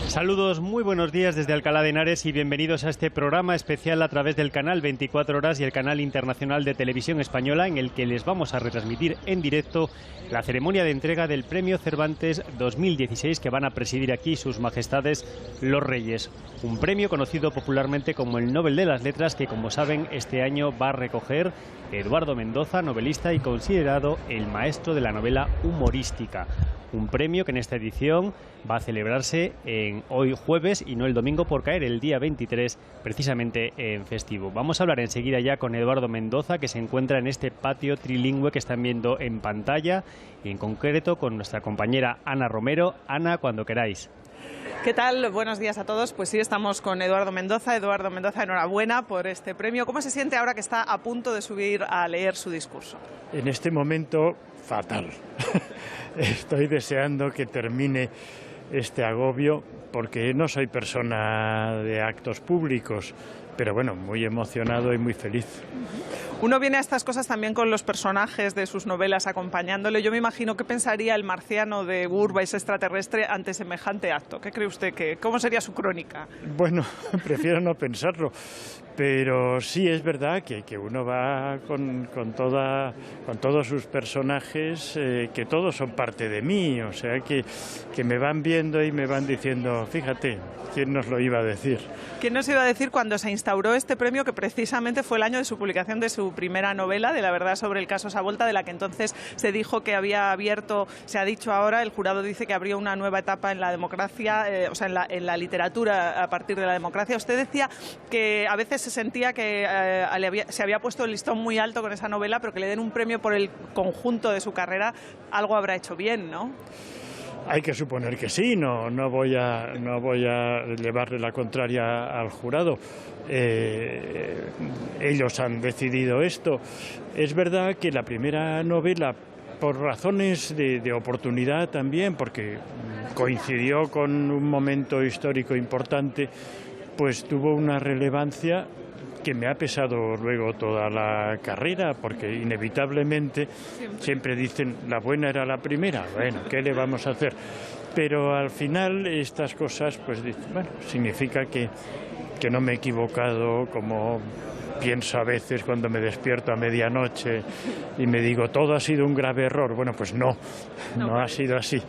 Saludos, muy buenos días desde Alcalá de Henares y bienvenidos a este programa especial a través del canal 24 Horas y el canal internacional de televisión española, en el que les vamos a retransmitir en directo la ceremonia de entrega del Premio Cervantes 2016 que van a presidir aquí sus majestades los Reyes. Un premio conocido popularmente como el Nobel de las Letras que, como saben, este año va a recoger Eduardo Mendoza, novelista y considerado el maestro de la novela humorística. Un premio que en esta edición va a celebrarse hoy jueves y no el domingo por caer el día 23, precisamente en festivo. Vamos a hablar enseguida ya con Eduardo Mendoza, que se encuentra en este patio trilingüe que están viendo en pantalla, y en concreto con nuestra compañera Ana Romero. Ana, cuando queráis. ¿Qué tal? Buenos días a todos. Pues sí, estamos con Eduardo Mendoza. Eduardo Mendoza, enhorabuena por este premio. ¿Cómo se siente ahora que está a punto de subir a leer su discurso? En este momento, fatal. Estoy deseando que termine este agobio porque no soy persona de actos públicos, pero bueno, muy emocionado y muy feliz. Uno viene a estas cosas también con los personajes de sus novelas acompañándole. Yo me imagino qué pensaría el marciano de Urbais extraterrestre ante semejante acto. ¿Qué cree usted? ¿Cómo sería su crónica? Bueno, prefiero no pensarlo, pero sí es verdad que uno va con todos sus personajes, que todos son parte de mí, o sea que me van viendo y me van diciendo, fíjate, ¿quién nos lo iba a decir? ¿Quién nos iba a decir cuando se instauró este premio, que precisamente fue el año de su publicación de su primera novela, de La verdad sobre el caso Savolta, de la que entonces se dijo que había abierto, se ha dicho ahora, el jurado dice que abrió una nueva etapa en la democracia, en la literatura a partir de la democracia? Usted decía que a veces se sentía que se había puesto el listón muy alto con esa novela, pero que le den un premio por el conjunto de su carrera, algo habrá hecho bien, ¿no? Hay que suponer que sí, no voy a llevarle la contraria al jurado. Ellos han decidido esto. Es verdad que la primera novela, por razones de oportunidad también, porque coincidió con un momento histórico importante, pues tuvo una relevancia que me ha pesado luego toda la carrera, porque inevitablemente siempre dicen la buena era la primera. Bueno, ¿qué le vamos a hacer? Pero al final estas cosas, pues bueno, significa que no me he equivocado, como pienso a veces cuando me despierto a medianoche y me digo todo ha sido un grave error. Bueno, pues no ha sido así.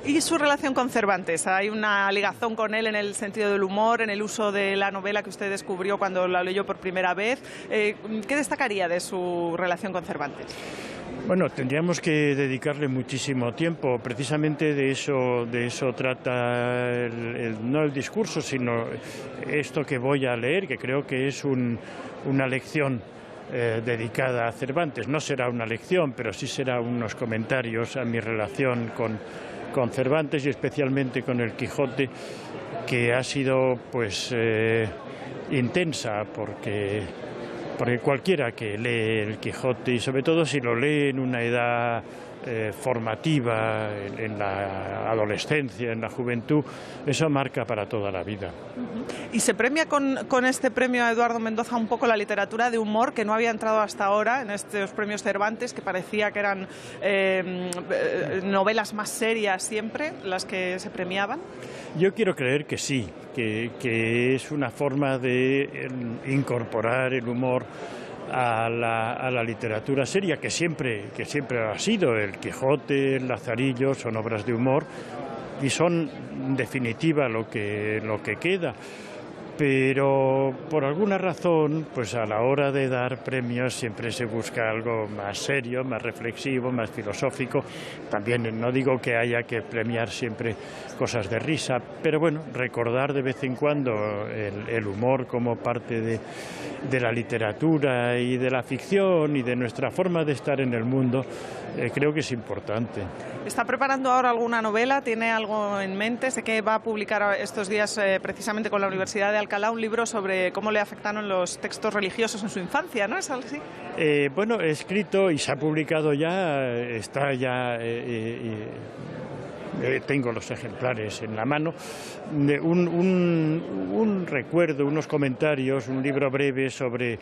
¿Y su relación con Cervantes? ¿Hay una ligazón con él en el sentido del humor, en el uso de la novela que usted descubrió cuando la leyó por primera vez? ¿Qué destacaría de su relación con Cervantes? Bueno, tendríamos que dedicarle muchísimo tiempo. Precisamente de eso trata no el discurso, sino esto que voy a leer, que creo que es una lección dedicada a Cervantes. No será una lección, pero sí será unos comentarios a mi relación con Cervantes y especialmente con el Quijote, que ha sido pues intensa, porque cualquiera que lee el Quijote, y sobre todo si lo lee en una edad formativa, en la adolescencia, en la juventud, eso marca para toda la vida. Y se premia con este premio a Eduardo Mendoza un poco la literatura de humor, que no había entrado hasta ahora en estos premios Cervantes, que parecía que eran novelas más serias siempre las que se premiaban. Yo quiero creer que sí, que es una forma de incorporar el humor a la literatura seria, que siempre ha sido. El Quijote, el Lazarillo son obras de humor y son en definitiva lo que queda. Pero por alguna razón, pues a la hora de dar premios siempre se busca algo más serio, más reflexivo, más filosófico. También no digo que haya que premiar siempre cosas de risa, pero bueno, recordar de vez en cuando el humor como parte de la literatura y de la ficción y de nuestra forma de estar en el mundo, creo que es importante. ¿Está preparando ahora alguna novela? ¿Tiene algo en mente? Sé que va a publicar estos días, precisamente con la Universidad de Alcalá, un libro sobre cómo le afectaron los textos religiosos en su infancia, ¿no? ¿Es algo así? Bueno, he escrito y se ha publicado ya, está ya... tengo los ejemplares en la mano, un recuerdo, unos comentarios, un libro breve sobre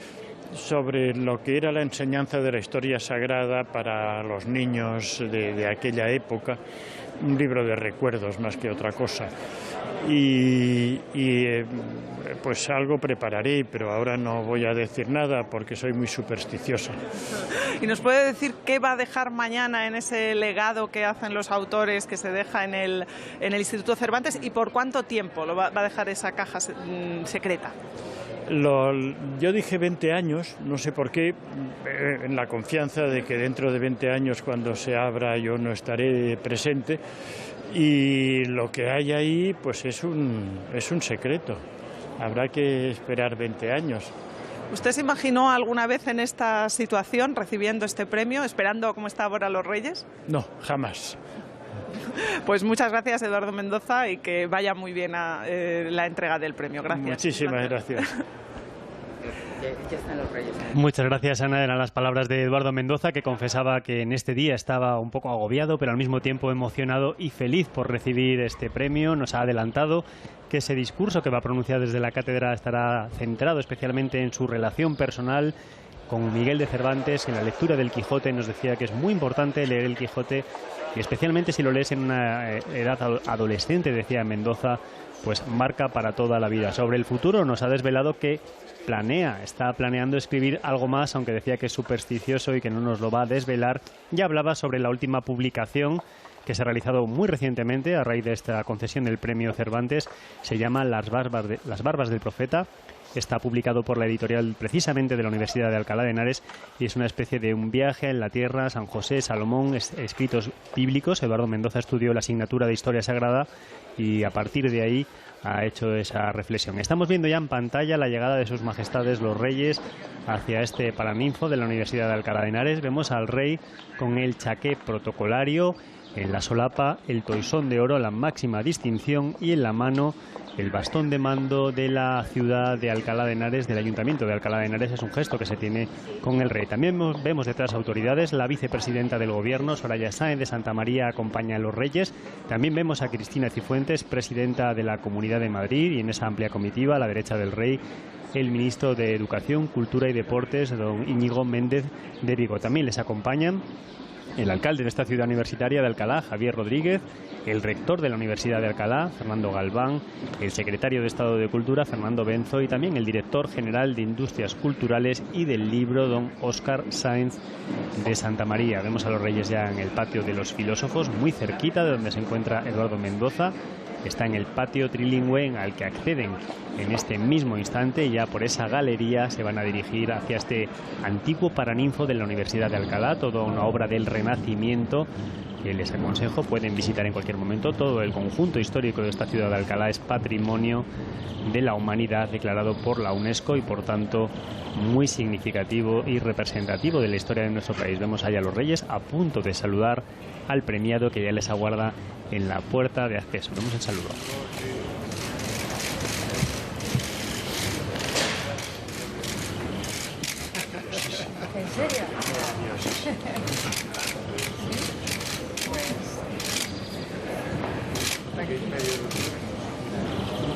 lo que era la enseñanza de la historia sagrada para los niños de aquella época, un libro de recuerdos más que otra cosa. Pues algo prepararé, pero ahora no voy a decir nada porque soy muy supersticioso. ¿Y nos puede decir qué va a dejar mañana en ese legado que hacen los autores, que se deja en el Instituto Cervantes, y por cuánto tiempo lo va a dejar esa caja secreta? Yo dije 20 años, no sé por qué, en la confianza de que dentro de 20 años, cuando se abra, yo no estaré presente, y lo que hay ahí pues es un secreto. Habrá que esperar 20 años. ¿Usted se imaginó alguna vez en esta situación, recibiendo este premio, esperando como está ahora los Reyes? No, jamás. Pues muchas gracias, Eduardo Mendoza, y que vaya muy bien la entrega del premio. Gracias. Muchísimas gracias. Ya están los Reyes. Muchas gracias, Ana. Eran las palabras de Eduardo Mendoza, que confesaba que en este día estaba un poco agobiado, pero al mismo tiempo emocionado y feliz por recibir este premio. Nos ha adelantado que ese discurso que va a pronunciar desde la cátedra estará centrado especialmente en su relación personal con Miguel de Cervantes. En la lectura del Quijote nos decía que es muy importante leer el Quijote, y especialmente si lo lees en una edad adolescente, decía Mendoza, pues marca para toda la vida. Sobre el futuro nos ha desvelado que está planeando escribir algo más, aunque decía que es supersticioso y que no nos lo va a desvelar. Ya hablaba sobre la última publicación que se ha realizado muy recientemente a raíz de esta concesión del premio Cervantes. Se llama Las barbas del profeta. Está publicado por la editorial precisamente de la Universidad de Alcalá de Henares, y es una especie de un viaje en la tierra, San José, Salomón, escritos bíblicos. Eduardo Mendoza estudió la asignatura de Historia Sagrada y a partir de ahí ha hecho esa reflexión. Estamos viendo ya en pantalla la llegada de sus majestades los reyes hacia este paraninfo de la Universidad de Alcalá de Henares. Vemos al rey con el chaqué protocolario, en la solapa el toisón de oro, la máxima distinción, y en la mano el bastón de mando de la ciudad de Alcalá de Henares, del Ayuntamiento de Alcalá de Henares. Es un gesto que se tiene con el rey. También vemos detrás autoridades. La vicepresidenta del Gobierno, Soraya Sáenz de Santamaría, acompaña a los reyes. También vemos a Cristina Cifuentes, presidenta de la Comunidad de Madrid, y en esa amplia comitiva, a la derecha del rey, el ministro de Educación, Cultura y Deportes, don Íñigo Méndez de Vigo. También les acompañan el alcalde de esta ciudad universitaria de Alcalá, Javier Rodríguez, el rector de la Universidad de Alcalá, Fernando Galván, el secretario de Estado de Cultura, Fernando Benzo, y también el director general de Industrias Culturales y del Libro, don Óscar Sáenz de Santamaría. Vemos a los reyes ya en el patio de los filósofos, muy cerquita de donde se encuentra Eduardo Mendoza. Está en el patio trilingüe al que acceden en este mismo instante, y ya por esa galería se van a dirigir hacia este antiguo paraninfo de la Universidad de Alcalá, toda una obra del Renacimiento que les aconsejo pueden visitar en cualquier momento. Todo el conjunto histórico de esta ciudad de Alcalá es patrimonio de la humanidad declarado por la UNESCO y por tanto muy significativo y representativo de la historia de nuestro país. Vemos allá a los reyes a punto de saludar al premiado que ya les aguarda en la puerta de acceso. Vemos el saludo. ¿En serio?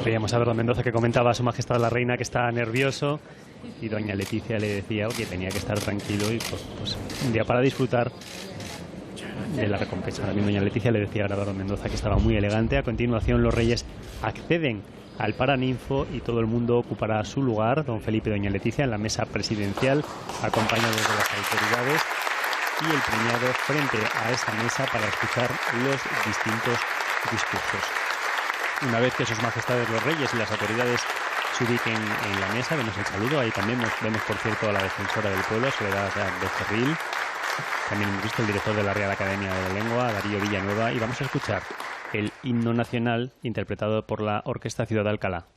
Veíamos a Eduardo Mendoza que comentaba a Su Majestad la Reina que está nervioso, y doña Leticia le decía que tenía que estar tranquilo y pues un día para disfrutar de la recompensa. También doña Leticia le decía a Eduardo Mendoza que estaba muy elegante. A continuación los reyes acceden al paraninfo y todo el mundo ocupará su lugar, don Felipe y doña Leticia, en la mesa presidencial, acompañados de las autoridades y el premiado frente a esa mesa para escuchar los distintos discursos. Una vez que sus majestades los reyes y las autoridades se ubiquen en la mesa, vemos el saludo. Ahí también vemos, por cierto, a la defensora del pueblo, Soledad Becerril. También hemos visto el director de la Real Academia de la Lengua, Darío Villanueva, y vamos a escuchar el himno nacional interpretado por la Orquesta Ciudad de Alcalá.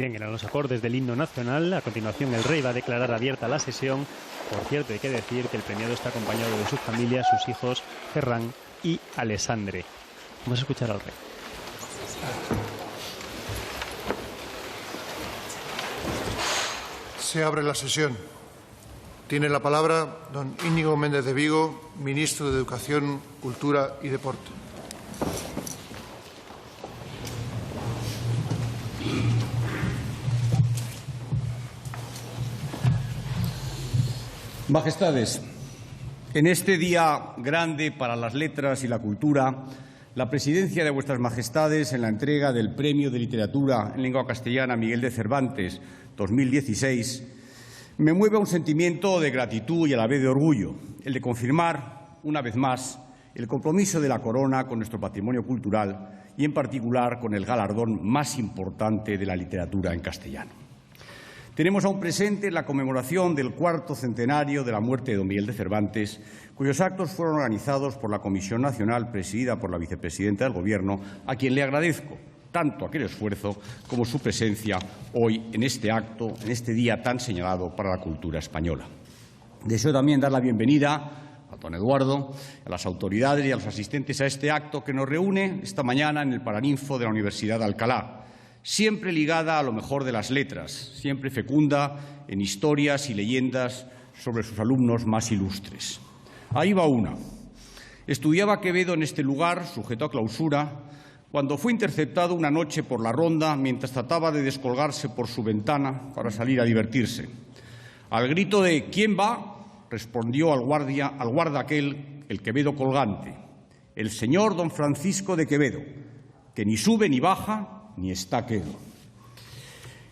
Bien, eran los acordes del himno nacional. A continuación, el rey va a declarar abierta la sesión. Por cierto, hay que decir que el premiado está acompañado de su familia, sus hijos Ferran y Alessandre. Vamos a escuchar al rey. Se abre la sesión. Tiene la palabra don Íñigo Méndez de Vigo, ministro de Educación, Cultura y Deporte. Majestades, en este día grande para las letras y la cultura, la presidencia de vuestras majestades en la entrega del Premio de Literatura en Lengua Castellana Miguel de Cervantes 2016 me mueve a un sentimiento de gratitud y a la vez de orgullo, el de confirmar, una vez más, el compromiso de la Corona con nuestro patrimonio cultural y, en particular, con el galardón más importante de la literatura en castellano. Tenemos aún presente la conmemoración del 4º centenario de la muerte de don Miguel de Cervantes, cuyos actos fueron organizados por la Comisión Nacional presidida por la vicepresidenta del Gobierno, a quien le agradezco tanto aquel esfuerzo como su presencia hoy en este acto, en este día tan señalado para la cultura española. Deseo también dar la bienvenida a don Eduardo, a las autoridades y a los asistentes a este acto que nos reúne esta mañana en el Paraninfo de la Universidad de Alcalá, siempre ligada a lo mejor de las letras, siempre fecunda en historias y leyendas sobre sus alumnos más ilustres. Ahí va una. Estudiaba Quevedo en este lugar, sujeto a clausura, cuando fue interceptado una noche por la ronda mientras trataba de descolgarse por su ventana para salir a divertirse. Al grito de «¿Quién va?», respondió al guarda aquel, el Quevedo colgante, el señor don Francisco de Quevedo, que ni sube ni baja ni está quedo.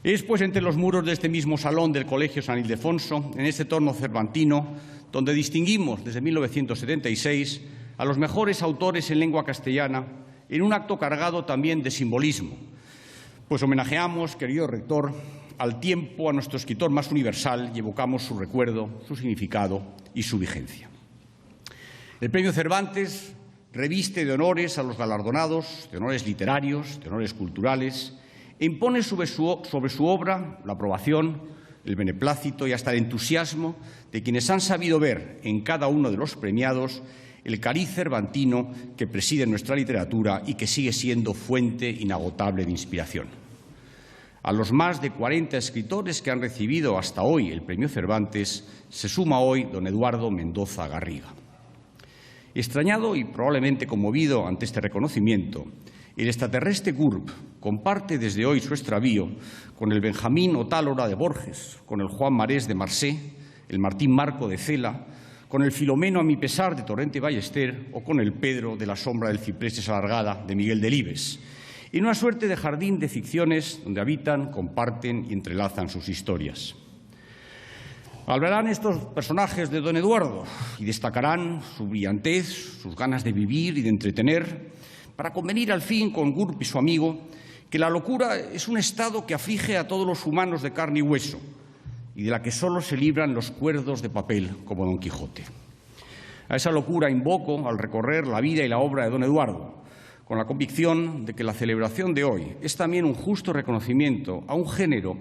Es, pues, entre los muros de este mismo salón del Colegio San Ildefonso, en este torno cervantino, donde distinguimos desde 1976 a los mejores autores en lengua castellana, en un acto cargado también de simbolismo, pues homenajeamos, querido rector, al tiempo a nuestro escritor más universal y evocamos su recuerdo, su significado y su vigencia. El Premio Cervantes reviste de honores a los galardonados, de honores literarios, de honores culturales, e impone sobre su obra la aprobación, el beneplácito y hasta el entusiasmo de quienes han sabido ver en cada uno de los premiados el cariz cervantino que preside nuestra literatura y que sigue siendo fuente inagotable de inspiración. A los más de 40 escritores que han recibido hasta hoy el Premio Cervantes se suma hoy don Eduardo Mendoza Garriga. Extrañado y probablemente conmovido ante este reconocimiento, el extraterrestre GURB comparte desde hoy su extravío con el Benjamín Otálora de Borges, con el Juan Marés de Marsé, el Martín Marco de Cela, con el Filomeno a mi pesar de Torrente Ballester o con el Pedro de la sombra del ciprés desalargada de Miguel Delibes, y una suerte de jardín de ficciones donde habitan, comparten y entrelazan sus historias. Hablarán estos personajes de don Eduardo y destacarán su brillantez, sus ganas de vivir y de entretener, para convenir al fin con GURB y su amigo que la locura es un estado que aflige a todos los humanos de carne y hueso y de la que solo se libran los cuerdos de papel como Don Quijote. A esa locura invoco al recorrer la vida y la obra de don Eduardo, con la convicción de que la celebración de hoy es también un justo reconocimiento a un género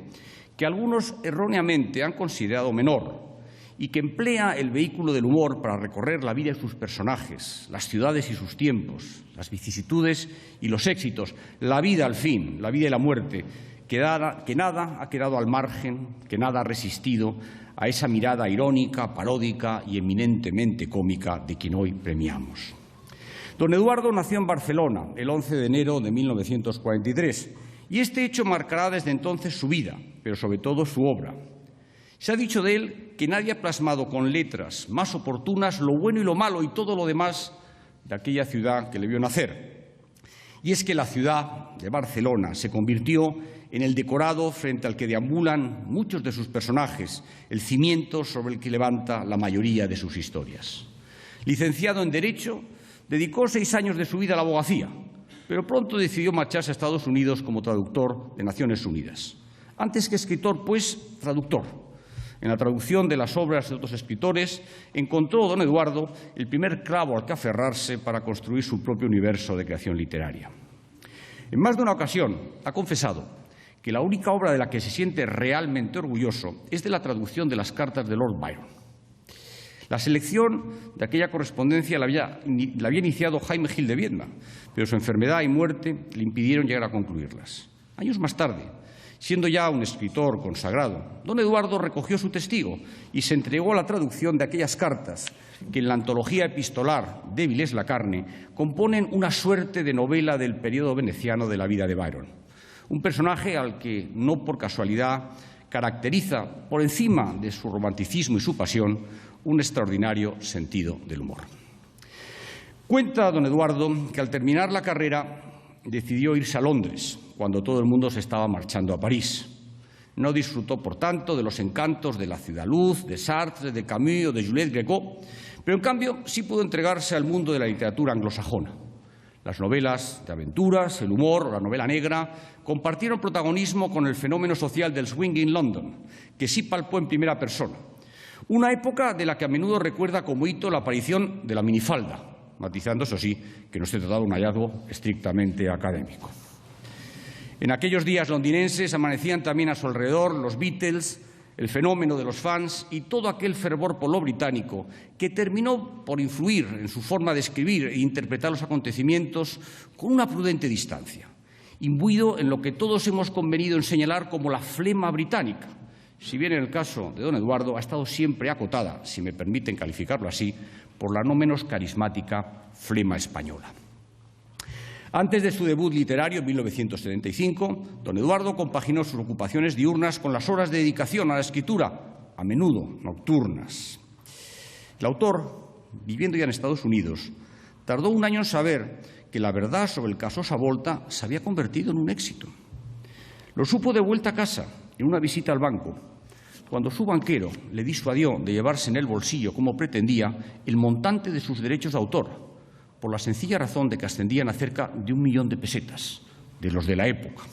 que algunos erróneamente han considerado menor y que emplea el vehículo del humor para recorrer la vida de sus personajes, las ciudades y sus tiempos, las vicisitudes y los éxitos, la vida al fin, la vida y la muerte, que nada ha quedado al margen, que nada ha resistido a esa mirada irónica, paródica y eminentemente cómica de quien hoy premiamos. Don Eduardo nació en Barcelona el 11 de enero de 1943 y este hecho marcará desde entonces su vida, pero sobre todo su obra. Se ha dicho de él que nadie ha plasmado con letras más oportunas lo bueno y lo malo y todo lo demás de aquella ciudad que le vio nacer. Y es que la ciudad de Barcelona se convirtió en el decorado frente al que deambulan muchos de sus personajes, el cimiento sobre el que levanta la mayoría de sus historias. Licenciado en Derecho, dedicó 6 años de su vida a la abogacía, pero pronto decidió marcharse a Estados Unidos como traductor de Naciones Unidas. Antes que escritor, pues, traductor. En la traducción de las obras de otros escritores encontró don Eduardo el primer clavo al que aferrarse para construir su propio universo de creación literaria. En más de una ocasión ha confesado que la única obra de la que se siente realmente orgulloso es de la traducción de las cartas de Lord Byron. La selección de aquella correspondencia la había iniciado Jaime Gil de Viedma, pero su enfermedad y muerte le impidieron llegar a concluirlas. Años más tarde, siendo ya un escritor consagrado, don Eduardo recogió su testigo y se entregó a la traducción de aquellas cartas que en la antología epistolar Débil es la carne componen una suerte de novela del periodo veneciano de la vida de Byron. Un personaje al que, no por casualidad, caracteriza, por encima de su romanticismo y su pasión, un extraordinario sentido del humor. Cuenta don Eduardo que al terminar la carrera decidió irse a Londres, cuando todo el mundo se estaba marchando a París. No disfrutó, por tanto, de los encantos de La Ciudad Luz, de Sartre, de Camus o de Juliette Gréco, pero en cambio sí pudo entregarse al mundo de la literatura anglosajona. Las novelas de aventuras, el humor o la novela negra compartieron protagonismo con el fenómeno social del swing in London, que sí palpó en primera persona. Una época de la que a menudo recuerda como hito la aparición de la minifalda, matizando, eso sí, que no se trataba de un hallazgo estrictamente académico. En aquellos días londinenses amanecían también a su alrededor los Beatles, el fenómeno de los fans y todo aquel fervor por lo británico que terminó por influir en su forma de escribir e interpretar los acontecimientos con una prudente distancia, imbuido en lo que todos hemos convenido en señalar como la flema británica, si bien en el caso de don Eduardo ha estado siempre acotada, si me permiten calificarlo así, por la no menos carismática flema española. Antes de su debut literario en 1975, don Eduardo compaginó sus ocupaciones diurnas con las horas de dedicación a la escritura, a menudo nocturnas. El autor, viviendo ya en Estados Unidos, tardó un año en saber que la verdad sobre el caso Savolta se había convertido en un éxito. Lo supo de vuelta a casa, en una visita al banco, cuando su banquero le disuadió de llevarse en el bolsillo, como pretendía, el montante de sus derechos de autor, por la sencilla razón de que ascendían a cerca de 1 millón de pesetas, de los de la época.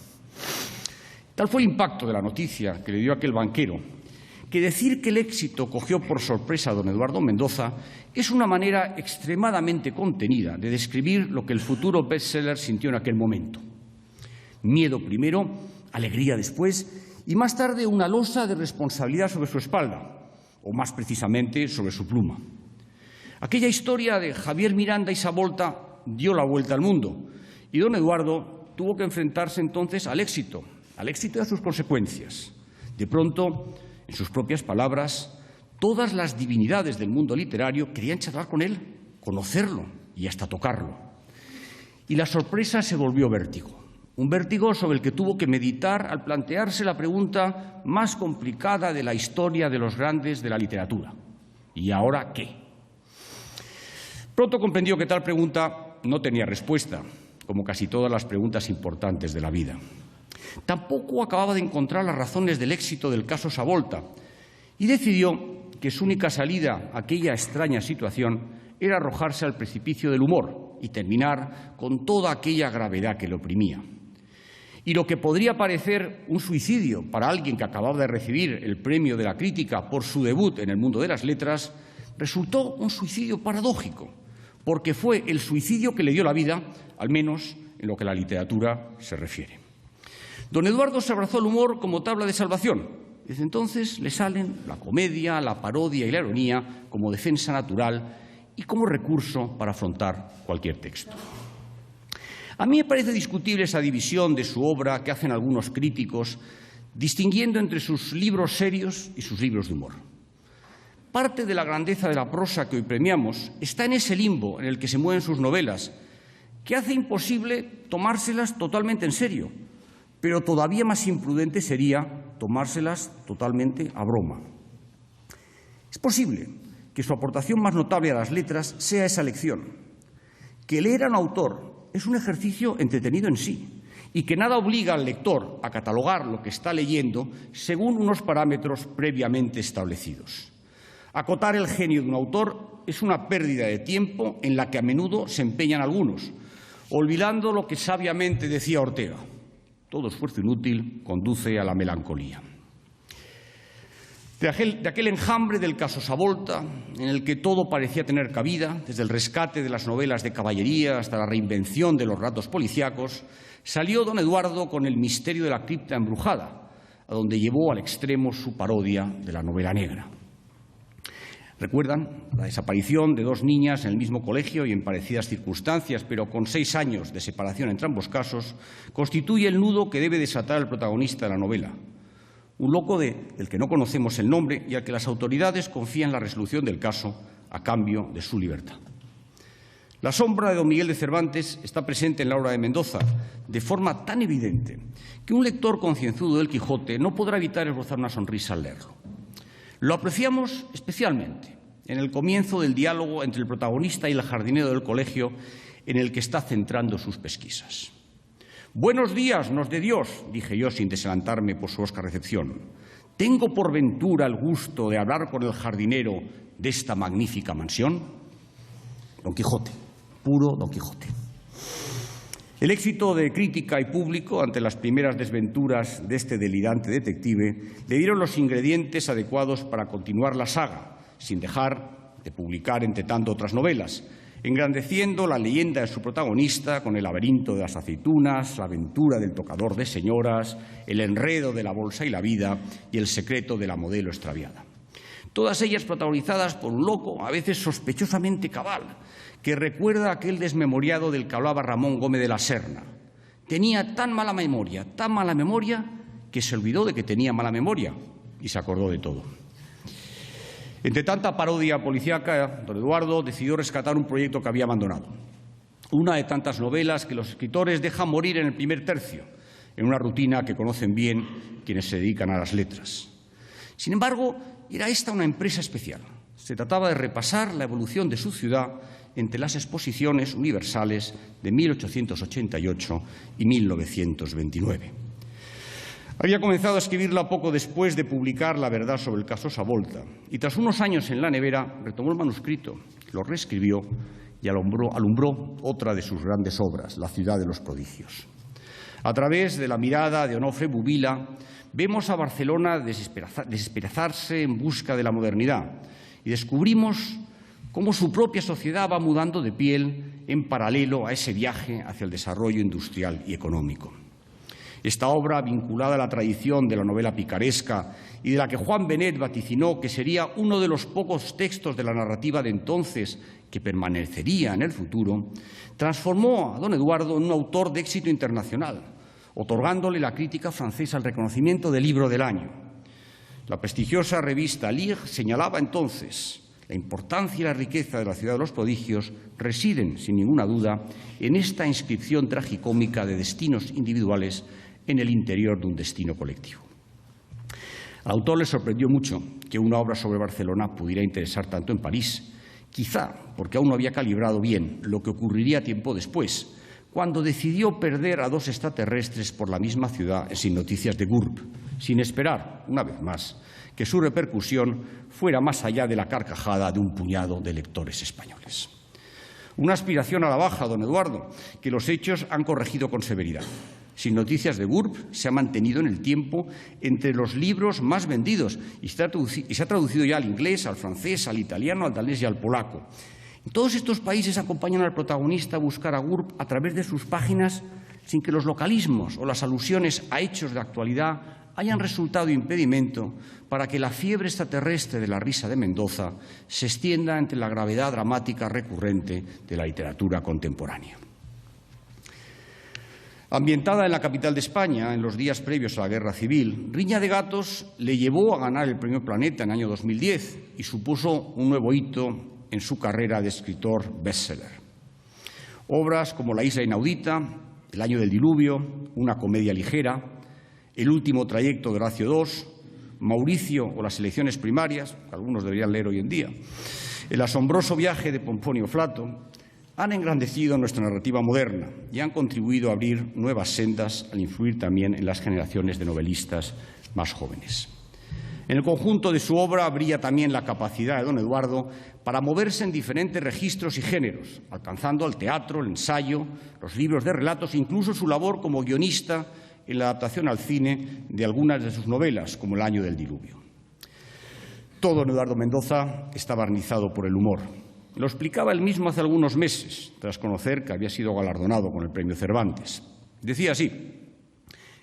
Tal fue el impacto de la noticia que le dio aquel banquero, que decir que el éxito cogió por sorpresa a don Eduardo Mendoza es una manera extremadamente contenida de describir lo que el futuro bestseller sintió en aquel momento. Miedo primero, alegría después y más tarde una losa de responsabilidad sobre su espalda, o más precisamente sobre su pluma. Aquella historia de Javier Miranda y Savolta dio la vuelta al mundo y don Eduardo tuvo que enfrentarse entonces al éxito y a sus consecuencias. De pronto, en sus propias palabras, todas las divinidades del mundo literario querían charlar con él, conocerlo y hasta tocarlo. Y la sorpresa se volvió vértigo, un vértigo sobre el que tuvo que meditar al plantearse la pregunta más complicada de la historia de los grandes de la literatura. ¿Y ahora qué? Pronto comprendió que tal pregunta no tenía respuesta, como casi todas las preguntas importantes de la vida. Tampoco acababa de encontrar las razones del éxito del caso Savolta y decidió que su única salida a aquella extraña situación era arrojarse al precipicio del humor y terminar con toda aquella gravedad que le oprimía. Y lo que podría parecer un suicidio para alguien que acababa de recibir el premio de la crítica por su debut en el mundo de las letras, resultó un suicidio paradójico, porque fue el suicidio que le dio la vida, al menos en lo que a la literatura se refiere. Don Eduardo se abrazó al humor como tabla de salvación. Desde entonces le salen la comedia, la parodia y la ironía como defensa natural y como recurso para afrontar cualquier texto. A mí me parece discutible esa división de su obra que hacen algunos críticos, distinguiendo entre sus libros serios y sus libros de humor. Parte de la grandeza de la prosa que hoy premiamos está en ese limbo en el que se mueven sus novelas, que hace imposible tomárselas totalmente en serio, pero todavía más imprudente sería tomárselas totalmente a broma. Es posible que su aportación más notable a las letras sea esa lección, que leer a un autor es un ejercicio entretenido en sí y que nada obliga al lector a catalogar lo que está leyendo según unos parámetros previamente establecidos. Acotar el genio de un autor es una pérdida de tiempo en la que a menudo se empeñan algunos, olvidando lo que sabiamente decía Ortega: todo esfuerzo inútil conduce a la melancolía. de aquel enjambre del caso Savolta, en el que todo parecía tener cabida, desde el rescate de las novelas de caballería hasta la reinvención de los relatos policíacos, salió don Eduardo con El misterio de la cripta embrujada, a donde llevó al extremo su parodia de la novela negra. ¿Recuerdan la desaparición de dos niñas en el mismo colegio y en parecidas circunstancias, pero con 6 años de separación entre ambos casos? Constituye el nudo que debe desatar el protagonista de la novela. Un loco del que no conocemos el nombre y al que las autoridades confían la resolución del caso a cambio de su libertad. La sombra de don Miguel de Cervantes está presente en la obra de Mendoza de forma tan evidente que un lector concienzudo del Quijote no podrá evitar esbozar una sonrisa al leerlo. Lo apreciamos especialmente en el comienzo del diálogo entre el protagonista y el jardinero del colegio en el que está centrando sus pesquisas. «Buenos días, nos de Dios», dije yo sin desalentarme por su hosca recepción. «¿Tengo por ventura el gusto de hablar con el jardinero de esta magnífica mansión?» Don Quijote, puro Don Quijote. El éxito de crítica y público ante las primeras desventuras de este delirante detective le dieron los ingredientes adecuados para continuar la saga, sin dejar de publicar entre tanto otras novelas, engrandeciendo la leyenda de su protagonista con El laberinto de las aceitunas, La aventura del tocador de señoras, El enredo de la bolsa y la vida y El secreto de la modelo extraviada. Todas ellas protagonizadas por un loco, a veces sospechosamente cabal, que recuerda a aquel desmemoriado del que hablaba Ramón Gómez de la Serna. Tenía tan mala memoria, que se olvidó de que tenía mala memoria y se acordó de todo. Entre tanta parodia policíaca, don Eduardo decidió rescatar un proyecto que había abandonado. Una de tantas novelas que los escritores dejan morir en el primer tercio, en una rutina que conocen bien quienes se dedican a las letras. Sin embargo, era esta una empresa especial. Se trataba de repasar la evolución de su ciudad entre las exposiciones universales de 1888 y 1929. Había comenzado a escribirla poco después de publicar La verdad sobre el caso Savolta y tras unos años en la nevera retomó el manuscrito, lo reescribió y alumbró otra de sus grandes obras, La ciudad de los prodigios. A través de la mirada de Onofre Bubila vemos a Barcelona desesperazarse en busca de la modernidad y descubrimos cómo su propia sociedad va mudando de piel en paralelo a ese viaje hacia el desarrollo industrial y económico. Esta obra, vinculada a la tradición de la novela picaresca y de la que Juan Benet vaticinó que sería uno de los pocos textos de la narrativa de entonces que permanecería en el futuro, transformó a don Eduardo en un autor de éxito internacional, otorgándole la crítica francesa el reconocimiento de libro del año. La prestigiosa revista Lire señalaba entonces: la importancia y la riqueza de la ciudad de los prodigios residen, sin ninguna duda, en esta inscripción tragicómica de destinos individuales en el interior de un destino colectivo. Al autor le sorprendió mucho que una obra sobre Barcelona pudiera interesar tanto en París, quizá porque aún no había calibrado bien lo que ocurriría tiempo después, cuando decidió perder a 2 extraterrestres por la misma ciudad sin noticias de GURB, sin esperar, una vez más, que su repercusión fuera más allá de la carcajada de un puñado de lectores españoles. Una aspiración a la baja, don Eduardo, que los hechos han corregido con severidad. Sin noticias de GURB se ha mantenido en el tiempo entre los libros más vendidos y se ha traducido ya al inglés, al francés, al italiano, al danés y al polaco. En todos estos países acompañan al protagonista a buscar a GURB a través de sus páginas sin que los localismos o las alusiones a hechos de actualidad hayan resultado impedimento para que la fiebre extraterrestre de la risa de Mendoza se extienda entre la gravedad dramática recurrente de la literatura contemporánea. Ambientada en la capital de España en los días previos a la Guerra Civil, Riña de Gatos le llevó a ganar el Premio Planeta en el año 2010 y supuso un nuevo hito en su carrera de escritor bestseller. Obras como La isla inaudita, El año del diluvio, Una comedia ligera, El último trayecto de Horacio II, Mauricio o las elecciones primarias, que algunos deberían leer hoy en día, El asombroso viaje de Pomponio Flato, han engrandecido nuestra narrativa moderna y han contribuido a abrir nuevas sendas al influir también en las generaciones de novelistas más jóvenes. En el conjunto de su obra brilla también la capacidad de don Eduardo para moverse en diferentes registros y géneros, alcanzando al teatro, el ensayo, los libros de relatos e incluso su labor como guionista en la adaptación al cine de algunas de sus novelas, como El año del diluvio. Todo don Eduardo Mendoza está barnizado por el humor. Lo explicaba él mismo hace algunos meses, tras conocer que había sido galardonado con el Premio Cervantes. Decía así: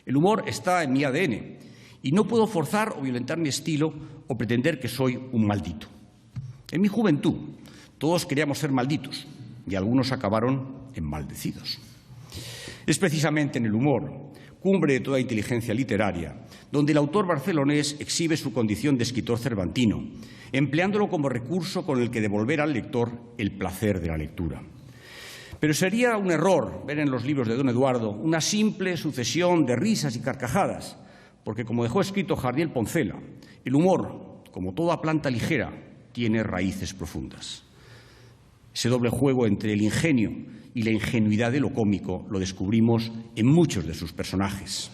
el humor está en mi ADN y no puedo forzar o violentar mi estilo o pretender que soy un maldito. En mi juventud todos queríamos ser malditos y algunos acabaron en maldecidos. Es precisamente en el humor, cumbre de toda inteligencia literaria, donde el autor barcelonés exhibe su condición de escritor cervantino, empleándolo como recurso con el que devolver al lector el placer de la lectura. Pero sería un error ver en los libros de don Eduardo una simple sucesión de risas y carcajadas, porque, como dejó escrito Jardiel Poncela, el humor, como toda planta ligera, tiene raíces profundas. Ese doble juego entre el ingenio y la ingenuidad de lo cómico lo descubrimos en muchos de sus personajes.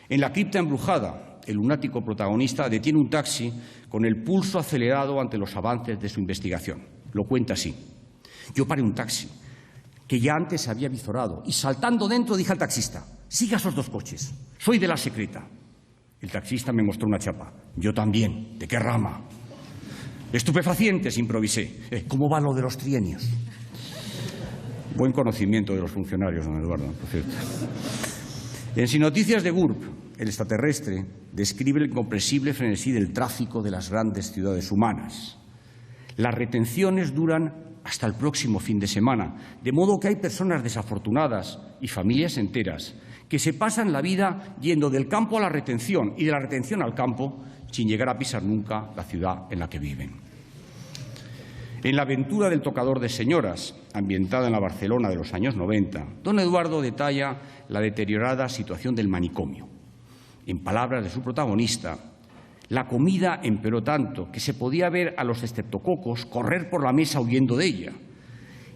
En La cripta embrujada, el lunático protagonista detiene un taxi con el pulso acelerado ante los avances de su investigación. Lo cuenta así: yo paré un taxi que ya antes se había avizorado y, saltando dentro, dije al taxista: siga esos dos coches, soy de la secreta. El taxista me mostró una chapa. Yo también. ¿De qué rama? Estupefacientes, improvisé. ¿Cómo va lo de los trienios? Buen conocimiento de los funcionarios, don Eduardo, por cierto. En Sin noticias de GURB, el extraterrestre describe el incomprensible frenesí del tráfico de las grandes ciudades humanas. Las retenciones duran hasta el próximo fin de semana, de modo que hay personas desafortunadas y familias enteras que se pasan la vida yendo del campo a la retención y de la retención al campo sin llegar a pisar nunca la ciudad en la que viven. En La aventura del tocador de señoras, ambientada en la Barcelona de los años 90, don Eduardo detalla la deteriorada situación del manicomio. En palabras de su protagonista, la comida empeoró tanto que se podía ver a los estreptococos correr por la mesa huyendo de ella.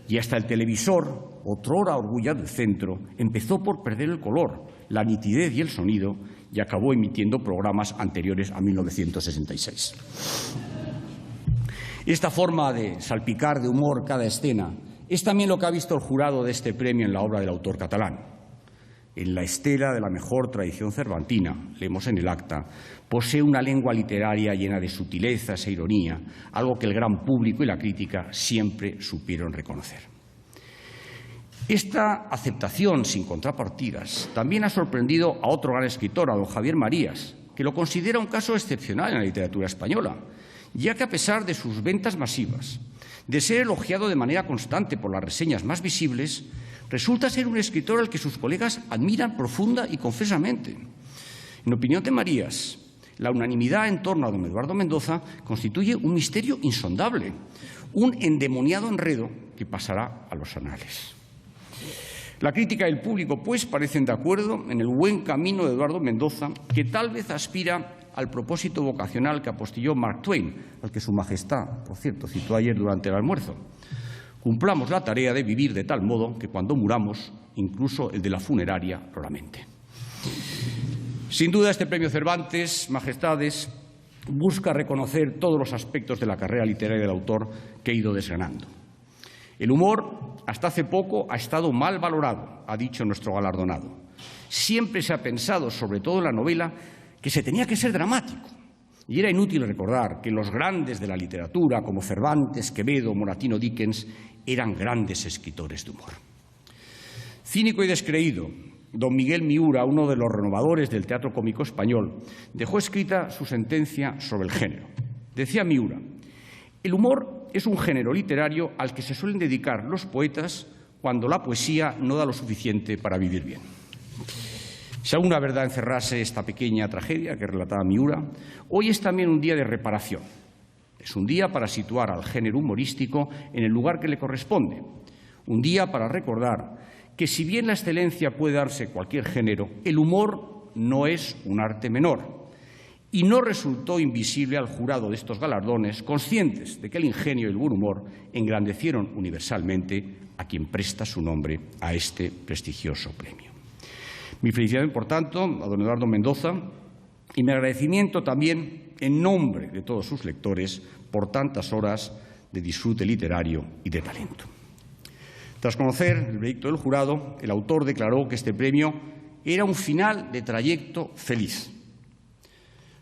Y hasta el televisor, otrora orgullo del centro, empezó por perder el color, la nitidez y el sonido y acabó emitiendo programas anteriores a 1966. Esta forma de salpicar de humor cada escena es también lo que ha visto el jurado de este premio en la obra del autor catalán. En la estela de la mejor tradición cervantina, leemos en el acta, posee una lengua literaria llena de sutilezas e ironía, algo que el gran público y la crítica siempre supieron reconocer. Esta aceptación sin contrapartidas también ha sorprendido a otro gran escritor, a don Javier Marías, que lo considera un caso excepcional en la literatura española, ya que a pesar de sus ventas masivas, de ser elogiado de manera constante por las reseñas más visibles, resulta ser un escritor al que sus colegas admiran profunda y confesamente. En opinión de Marías, la unanimidad en torno a don Eduardo Mendoza constituye un misterio insondable, un endemoniado enredo que pasará a los anales. La crítica y el público, pues, parecen de acuerdo en el buen camino de Eduardo Mendoza, que tal vez aspira al propósito vocacional que apostilló Mark Twain, al que Su Majestad, por cierto, citó ayer durante el almuerzo. Cumplamos la tarea de vivir de tal modo que cuando muramos, incluso el de la funeraria lo lamente. Sin duda, este premio Cervantes, Majestades, busca reconocer todos los aspectos de la carrera literaria del autor que he ido desgranando. El humor, hasta hace poco, ha estado mal valorado, ha dicho nuestro galardonado. Siempre se ha pensado, sobre todo en la novela, que se tenía que ser dramático. Y era inútil recordar que los grandes de la literatura, como Cervantes, Quevedo, Moratino, Dickens, eran grandes escritores de humor. Cínico y descreído, don Miguel Miura, uno de los renovadores del teatro cómico español, dejó escrita su sentencia sobre el género. Decía Miura: el humor es un género literario al que se suelen dedicar los poetas cuando la poesía no da lo suficiente para vivir bien. Si alguna verdad encerrase esta pequeña tragedia que relataba Miura, hoy es también un día de reparación. Es un día para situar al género humorístico en el lugar que le corresponde. Un día para recordar que, si bien la excelencia puede darse en cualquier género, el humor no es un arte menor. Y no resultó invisible al jurado de estos galardones, conscientes de que el ingenio y el buen humor engrandecieron universalmente a quien presta su nombre a este prestigioso premio. Mi felicidad, por tanto, a don Eduardo Mendoza, y mi agradecimiento también en nombre de todos sus lectores por tantas horas de disfrute literario y de talento. Tras conocer el veredicto del jurado, el autor declaró que este premio era un final de trayecto feliz.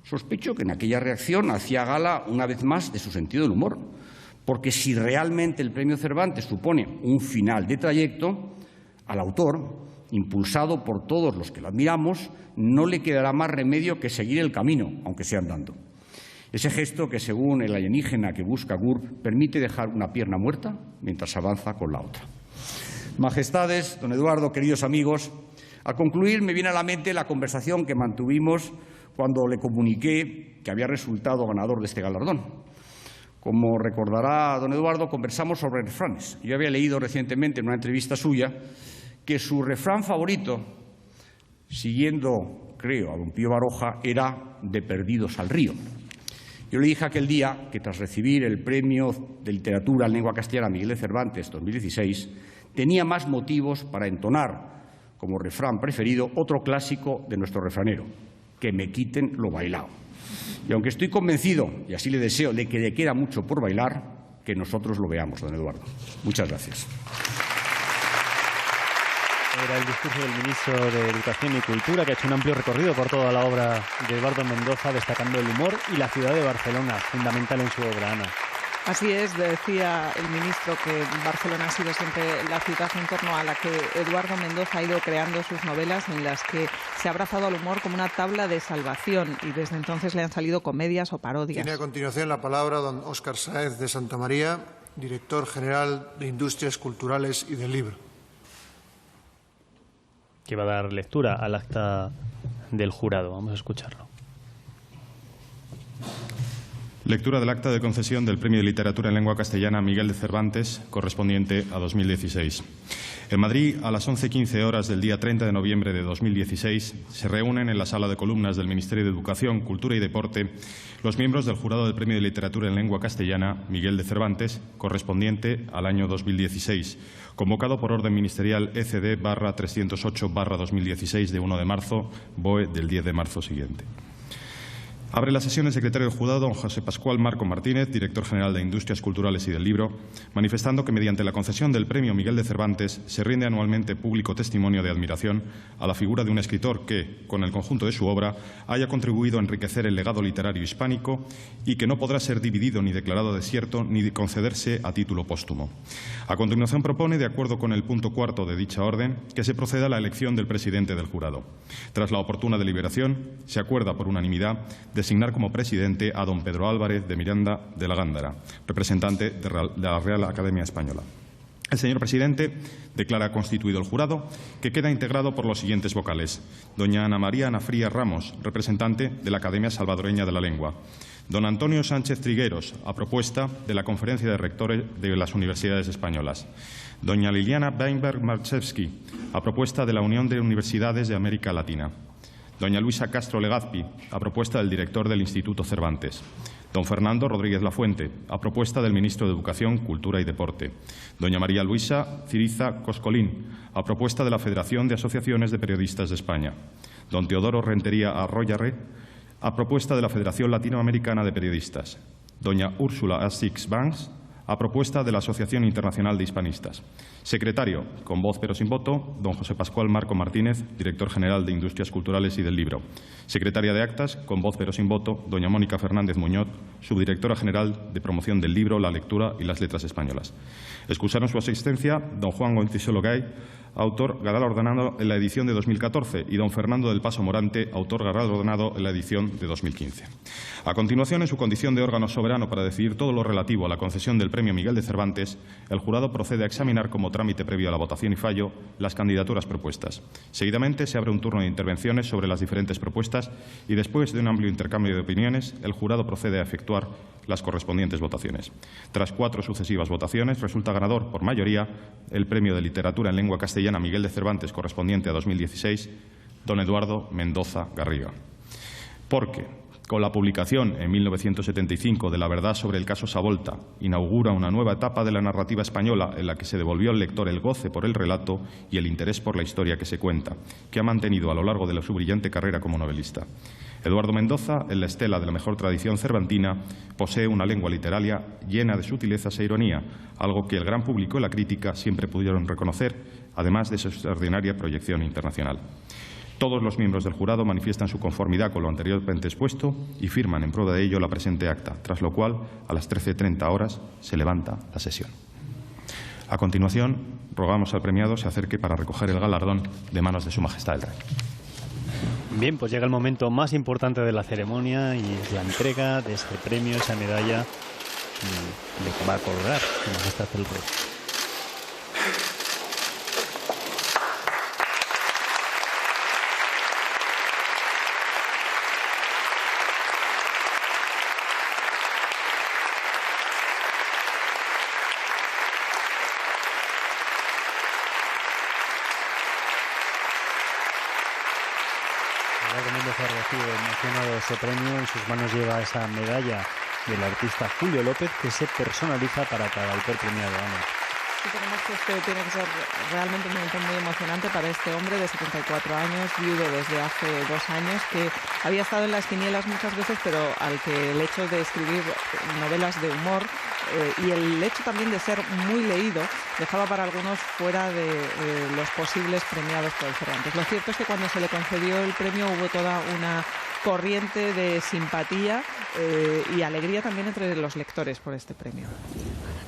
Sospecho que en aquella reacción hacía gala una vez más de su sentido del humor, porque si realmente el Premio Cervantes supone un final de trayecto, al autor, impulsado por todos los que lo admiramos, no le quedará más remedio que seguir el camino, aunque sea andando. Ese gesto que, según el alienígena que busca GURB, permite dejar una pierna muerta mientras avanza con la otra. Majestades, don Eduardo, queridos amigos, al concluir me viene a la mente la conversación que mantuvimos cuando le comuniqué que había resultado ganador de este galardón. Como recordará don Eduardo, conversamos sobre refranes. Yo había leído recientemente en una entrevista suya que su refrán favorito, siguiendo, creo, a don Pío Baroja, era de perdidos al río. Yo le dije aquel día que tras recibir el Premio de Literatura en Lengua Castellana Miguel de Cervantes 2016, tenía más motivos para entonar como refrán preferido otro clásico de nuestro refranero, que me quiten lo bailao. Y aunque estoy convencido, y así le deseo, de que le queda mucho por bailar, que nosotros lo veamos, don Eduardo. Muchas gracias. Era el discurso del ministro de Educación y Cultura, que ha hecho un amplio recorrido por toda la obra de Eduardo Mendoza, destacando el humor y la ciudad de Barcelona, fundamental en su obra, Ana. Así es, decía el ministro que Barcelona ha sido siempre la ciudad en torno a la que Eduardo Mendoza ha ido creando sus novelas, en las que se ha abrazado al humor como una tabla de salvación, y desde entonces le han salido comedias o parodias. Tiene a continuación la palabra don Óscar Sáez de Santamaría, director general de Industrias Culturales y del Libro. Que va a dar lectura al acta del jurado. Vamos a escucharlo. Lectura del acta de concesión del Premio de Literatura en Lengua Castellana Miguel de Cervantes, correspondiente a 2016. En Madrid, a las 11:15 horas del día 30 de noviembre de 2016, se reúnen en la sala de columnas del Ministerio de Educación, Cultura y Deporte los miembros del jurado del Premio de Literatura en Lengua Castellana Miguel de Cervantes, correspondiente al año 2016, convocado por orden ministerial ECD/308/2016 de 1 de marzo, BOE del 10 de marzo siguiente. Abre la sesión el secretario del jurado, don José Pascual Marco Martínez, director general de Industrias Culturales y del Libro, manifestando que mediante la concesión del Premio Miguel de Cervantes se rinde anualmente público testimonio de admiración a la figura de un escritor que, con el conjunto de su obra, haya contribuido a enriquecer el legado literario hispánico y que no podrá ser dividido ni declarado desierto ni concederse a título póstumo. A continuación propone, de acuerdo con el punto 4 de dicha orden, que se proceda a la elección del presidente del jurado. Tras la oportuna deliberación, se acuerda por unanimidad designar como presidente a don Pedro Álvarez de Miranda de la Gándara, representante de la Real Academia Española. El señor presidente declara constituido el jurado, que queda integrado por los siguientes vocales: doña Ana María Anafría Ramos, representante de la Academia Salvadoreña de la Lengua; don Antonio Sánchez Trigueros, a propuesta de la Conferencia de Rectores de las Universidades Españolas; doña Liliana Weinberg-Marchewski, a propuesta de la Unión de Universidades de América Latina; doña Luisa Castro Legazpi, a propuesta del director del Instituto Cervantes; don Fernando Rodríguez Lafuente, a propuesta del ministro de Educación, Cultura y Deporte; doña María Luisa Ciriza Coscolín, a propuesta de la Federación de Asociaciones de Periodistas de España; don Teodoro Rentería Arroyarre, a propuesta de la Federación Latinoamericana de Periodistas; doña Úrsula Asix Banks, a propuesta de la Asociación Internacional de Hispanistas. Secretario, con voz pero sin voto, don José Pascual Marco Martínez, director general de Industrias Culturales y del Libro. Secretaria de Actas, con voz pero sin voto, doña Mónica Fernández Muñoz, subdirectora general de Promoción del Libro, la Lectura y las Letras Españolas. Excusaron su asistencia don Juan Gontisoló Gay, autor galardonado en la edición de 2014, y don Fernando del Paso Morante, autor galardonado en la edición de 2015. A continuación, en su condición de órgano soberano para decidir todo lo relativo a la concesión del Premio Miguel de Cervantes, el jurado procede a examinar como trámite previo a la votación y fallo las candidaturas propuestas. Seguidamente se abre un turno de intervenciones sobre las diferentes propuestas y, después de un amplio intercambio de opiniones, el jurado procede a efectuar las correspondientes votaciones. Tras 4 sucesivas votaciones, resulta ganador por mayoría el Premio de Literatura en Lengua Castellana Miguel de Cervantes, correspondiente a 2016, don Eduardo Mendoza Garriga. Porque, con la publicación en 1975 de La verdad sobre el caso Savolta, inaugura una nueva etapa de la narrativa española en la que se devolvió al lector el goce por el relato y el interés por la historia que se cuenta, que ha mantenido a lo largo de su brillante carrera como novelista. Eduardo Mendoza, en la estela de la mejor tradición cervantina, posee una lengua literaria llena de sutilezas e ironía, algo que el gran público y la crítica siempre pudieron reconocer, además de su extraordinaria proyección internacional. Todos los miembros del jurado manifiestan su conformidad con lo anteriormente expuesto y firman en prueba de ello la presente acta, tras lo cual, a las 13:30 horas, se levanta la sesión. A continuación, rogamos al premiado se acerque para recoger el galardón de manos de Su Majestad el Rey. Bien, pues llega el momento más importante de la ceremonia y es la entrega de ese premio, esa medalla de que va a colgar Su Majestad el Rey. Emocionado ese premio, en sus manos lleva esa medalla del artista Julio López que se personaliza para cada autor premiado. Sí, tenemos que esto tiene que ser realmente un momento muy emocionante para este hombre de 74 años, viudo desde hace 2 años, que había estado en las quinielas muchas veces, pero al que el hecho de escribir novelas de humor y el hecho también de ser muy leído dejaba para algunos fuera de los posibles premiados por el Cervantes. Lo cierto es que cuando se le concedió el premio hubo toda una corriente de simpatía y alegría también entre los lectores por este premio.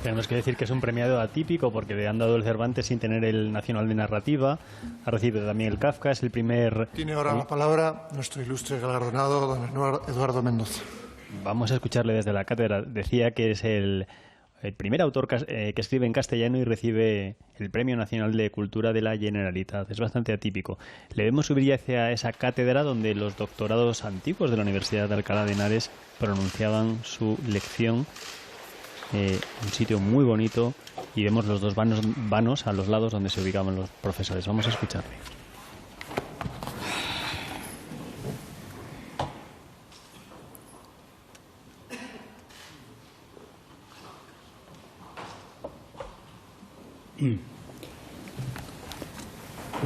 Tenemos que decir que es un premiado atípico porque le han dado el Cervantes sin tener el Nacional de Narrativa. Ha recibido también el Kafka, es el primer... Tiene ahora la palabra nuestro ilustre galardonado, don Eduardo Mendoza. Vamos a escucharle desde la cátedra. Decía que es el primer autor que escribe en castellano y recibe el Premio Nacional de Cultura de la Generalitat. Es bastante atípico. Le vemos subir hacia esa cátedra donde los doctorados antiguos de la Universidad de Alcalá de Henares pronunciaban su lección. Un sitio muy bonito y vemos los dos vanos a los lados donde se ubicaban los profesores. Vamos a escucharle.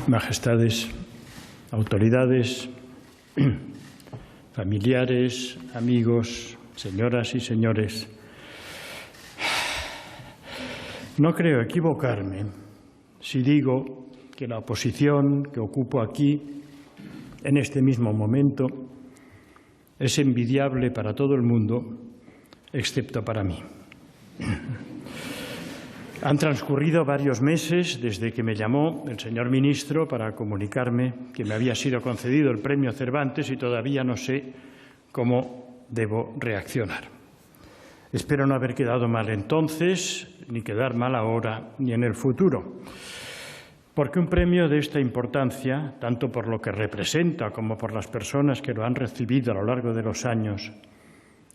Majestades, autoridades, familiares, amigos, señoras y señores, no creo equivocarme si digo que la posición que ocupo aquí, en este mismo momento, es envidiable para todo el mundo, excepto para mí. Han transcurrido varios meses desde que me llamó el señor ministro para comunicarme que me había sido concedido el premio Cervantes y todavía no sé cómo debo reaccionar. Espero no haber quedado mal entonces, ni quedar mal ahora, ni en el futuro. Porque un premio de esta importancia, tanto por lo que representa como por las personas que lo han recibido a lo largo de los años,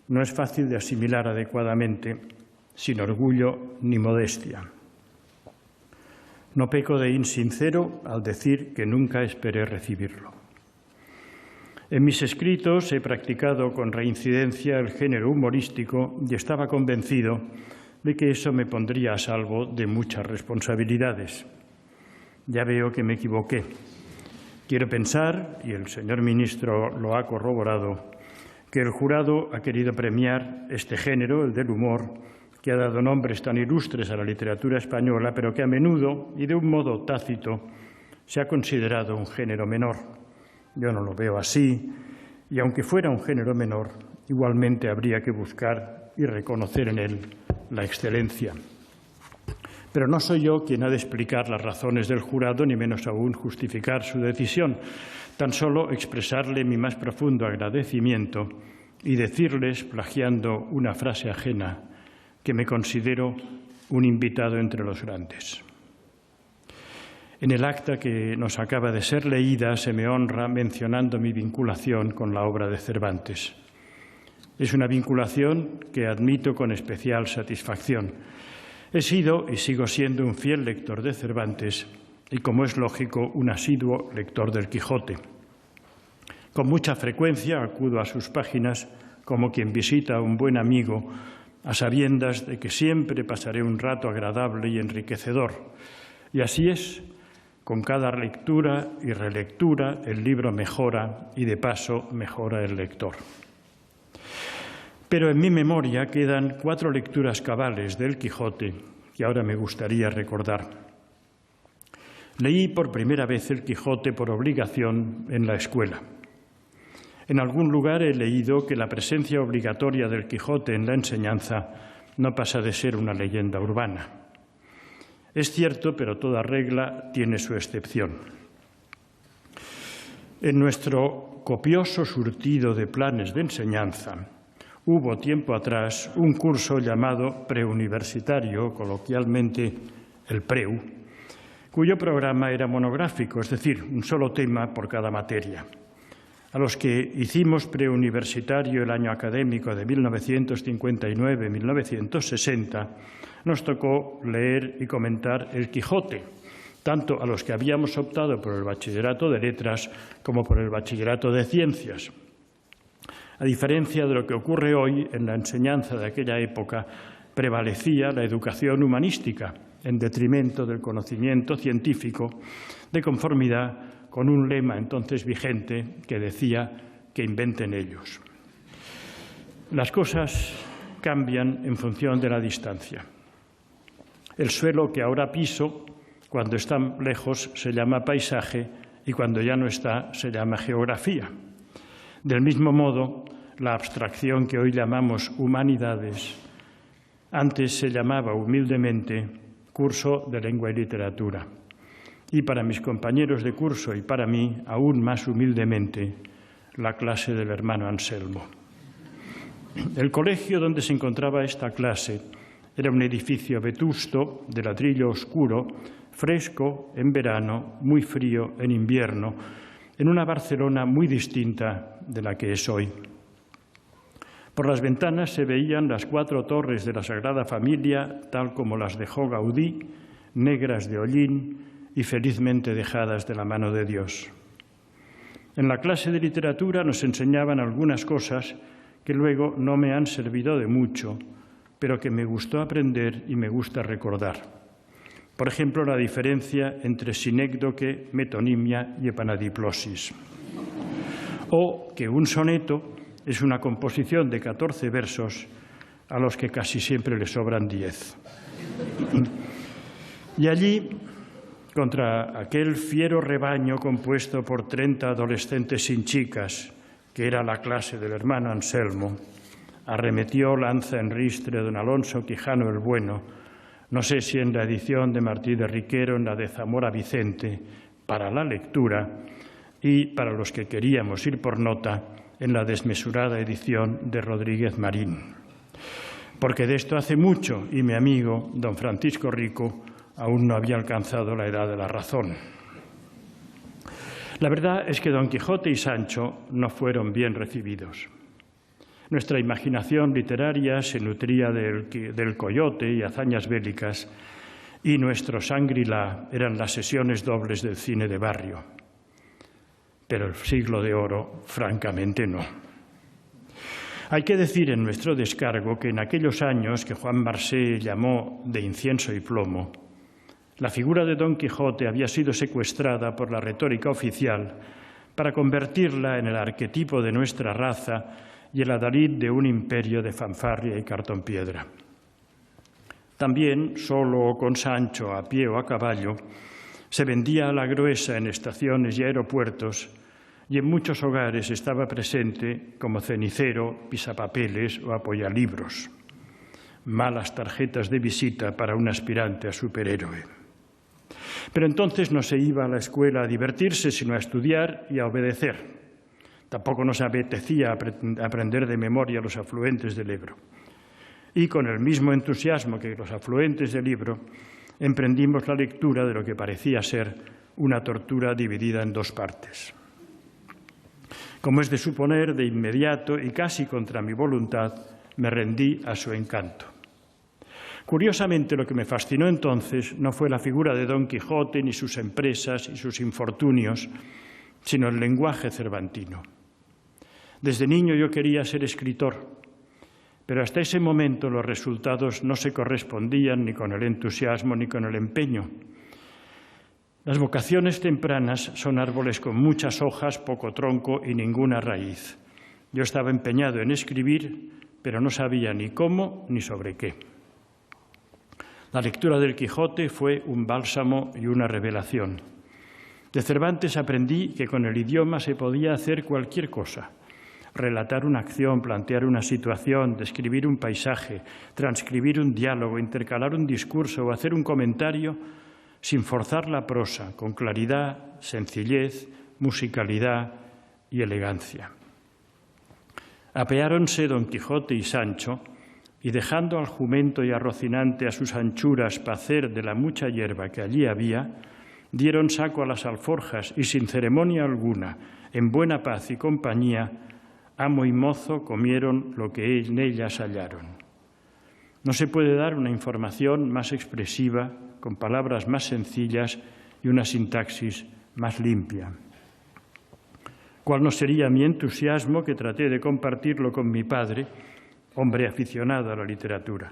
no es fácil de asimilar adecuadamente, sin orgullo ni modestia. No peco de insincero al decir que nunca esperé recibirlo. En mis escritos he practicado con reincidencia el género humorístico y estaba convencido de que eso me pondría a salvo de muchas responsabilidades. Ya veo que me equivoqué. Quiero pensar, y el señor ministro lo ha corroborado, que el jurado ha querido premiar este género, el del humor, que ha dado nombres tan ilustres a la literatura española, pero que a menudo, y de un modo tácito, se ha considerado un género menor. Yo no lo veo así, y aunque fuera un género menor, igualmente habría que buscar y reconocer en él la excelencia. Pero no soy yo quien ha de explicar las razones del jurado, ni menos aún justificar su decisión, tan solo expresarle mi más profundo agradecimiento y decirles, plagiando una frase ajena, que me considero un invitado entre los grandes. En el acta que nos acaba de ser leída se me honra mencionando mi vinculación con la obra de Cervantes. Es una vinculación que admito con especial satisfacción. He sido y sigo siendo un fiel lector de Cervantes y, como es lógico, un asiduo lector del Quijote. Con mucha frecuencia acudo a sus páginas como quien visita a un buen amigo, a sabiendas de que siempre pasaré un rato agradable y enriquecedor. Y así es, con cada lectura y relectura el libro mejora y de paso mejora el lector. Pero en mi memoria quedan 4 lecturas cabales del Quijote que ahora me gustaría recordar. Leí por primera vez el Quijote por obligación en la escuela. En algún lugar he leído que la presencia obligatoria del Quijote en la enseñanza no pasa de ser una leyenda urbana. Es cierto, pero toda regla tiene su excepción. En nuestro copioso surtido de planes de enseñanza hubo tiempo atrás un curso llamado preuniversitario, coloquialmente el PREU, cuyo programa era monográfico, es decir, un solo tema por cada materia. A los que hicimos preuniversitario el año académico de 1959-1960, nos tocó leer y comentar el Quijote, tanto a los que habíamos optado por el bachillerato de letras como por el bachillerato de ciencias. A diferencia de lo que ocurre hoy, en la enseñanza de aquella época prevalecía la educación humanística en detrimento del conocimiento científico, de conformidad con un lema entonces vigente que decía que inventen ellos. Las cosas cambian en función de la distancia. El suelo que ahora piso, cuando está lejos, se llama paisaje y cuando ya no está, se llama geografía. Del mismo modo, la abstracción que hoy llamamos humanidades, antes se llamaba humildemente curso de lengua y literatura. Y para mis compañeros de curso y para mí, aún más humildemente, la clase del hermano Anselmo. El colegio donde se encontraba esta clase era un edificio vetusto, de ladrillo oscuro, fresco en verano, muy frío en invierno, en una Barcelona muy distinta de la que es hoy. Por las ventanas se veían las 4 torres de la Sagrada Familia, tal como las dejó Gaudí, negras de hollín y felizmente dejadas de la mano de Dios. En la clase de literatura nos enseñaban algunas cosas que luego no me han servido de mucho, pero que me gustó aprender y me gusta recordar. Por ejemplo, la diferencia entre sinécdoque, metonimia y epanadiplosis. O que un soneto es una composición de 14 versos a los que casi siempre le sobran 10. Y allí, contra aquel fiero rebaño compuesto por 30 adolescentes sin chicas, que era la clase del hermano Anselmo, arremetió lanza en ristre don Alonso Quijano el Bueno, no sé si en la edición de Martí de Riquero, en la de Zamora Vicente, para la lectura, y para los que queríamos ir por nota, en la desmesurada edición de Rodríguez Marín. Porque de esto hace mucho y mi amigo, don Francisco Rico, aún no había alcanzado la edad de la razón. La verdad es que Don Quijote y Sancho no fueron bien recibidos. Nuestra imaginación literaria se nutría del coyote y hazañas bélicas, y nuestro Shangri-La eran las sesiones dobles del cine de barrio. Pero el siglo de oro, francamente, no. Hay que decir en nuestro descargo que en aquellos años que Juan Marsé llamó de incienso y plomo, la figura de Don Quijote había sido secuestrada por la retórica oficial para convertirla en el arquetipo de nuestra raza y el adalid de un imperio de fanfarria y cartonpiedra. También, solo o con Sancho, a pie o a caballo, se vendía a la gruesa en estaciones y aeropuertos y en muchos hogares estaba presente como cenicero, pisapapeles o apoyalibros. Malas tarjetas de visita para un aspirante a superhéroe. Pero entonces no se iba a la escuela a divertirse, sino a estudiar y a obedecer. Tampoco nos apetecía aprender de memoria los afluentes del Ebro. Y con el mismo entusiasmo que los afluentes del Ebro, emprendimos la lectura de lo que parecía ser una tortura dividida en 2 partes. Como es de suponer, de inmediato y casi contra mi voluntad, me rendí a su encanto. Curiosamente, lo que me fascinó entonces no fue la figura de Don Quijote, ni sus empresas y sus infortunios, sino el lenguaje cervantino. Desde niño yo quería ser escritor, pero hasta ese momento los resultados no se correspondían ni con el entusiasmo ni con el empeño. Las vocaciones tempranas son árboles con muchas hojas, poco tronco y ninguna raíz. Yo estaba empeñado en escribir, pero no sabía ni cómo ni sobre qué. La lectura del Quijote fue un bálsamo y una revelación. De Cervantes aprendí que con el idioma se podía hacer cualquier cosa. Relatar una acción, plantear una situación, describir un paisaje, transcribir un diálogo, intercalar un discurso o hacer un comentario sin forzar la prosa, con claridad, sencillez, musicalidad y elegancia. Apeáronse Don Quijote y Sancho y dejando al jumento y a Rocinante a sus anchuras pacer de la mucha hierba que allí había, dieron saco a las alforjas y sin ceremonia alguna, en buena paz y compañía, amo y mozo comieron lo que en ellas hallaron. No se puede dar una información más expresiva, con palabras más sencillas y una sintaxis más limpia. ¿Cuál no sería mi entusiasmo que traté de compartirlo con mi padre, hombre aficionado a la literatura?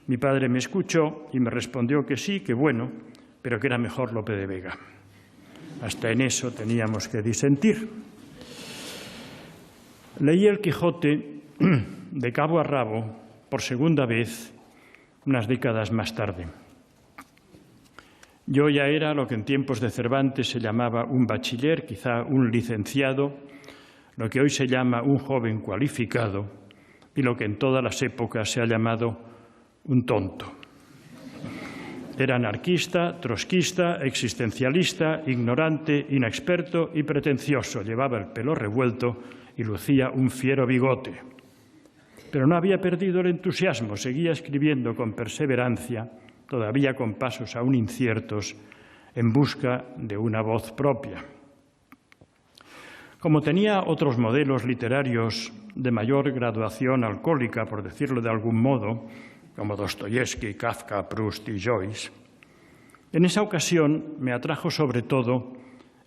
Mi padre me escuchó y me respondió que sí, que bueno, pero que era mejor Lope de Vega. Hasta en eso teníamos que disentir. Leí el Quijote de cabo a rabo por segunda vez unas décadas más tarde. Yo ya era lo que en tiempos de Cervantes se llamaba un bachiller, quizá un licenciado, lo que hoy se llama un joven cualificado y lo que en todas las épocas se ha llamado un tonto. Era anarquista, trotskista, existencialista, ignorante, inexperto y pretencioso. Llevaba el pelo revuelto y lucía un fiero bigote. Pero no había perdido el entusiasmo, seguía escribiendo con perseverancia, todavía con pasos aún inciertos, en busca de una voz propia. Como tenía otros modelos literarios de mayor graduación alcohólica, por decirlo de algún modo, como Dostoyevsky, Kafka, Proust y Joyce, en esa ocasión me atrajo sobre todo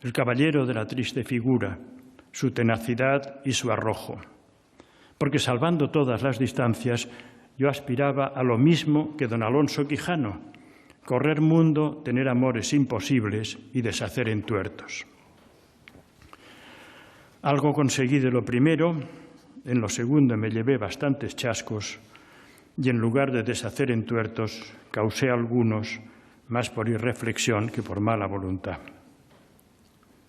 el caballero de la triste figura, su tenacidad y su arrojo, porque salvando todas las distancias, yo aspiraba a lo mismo que don Alonso Quijano, correr mundo, tener amores imposibles y deshacer entuertos. Algo conseguí de lo primero, en lo segundo me llevé bastantes chascos y en lugar de deshacer entuertos causé algunos más por irreflexión que por mala voluntad.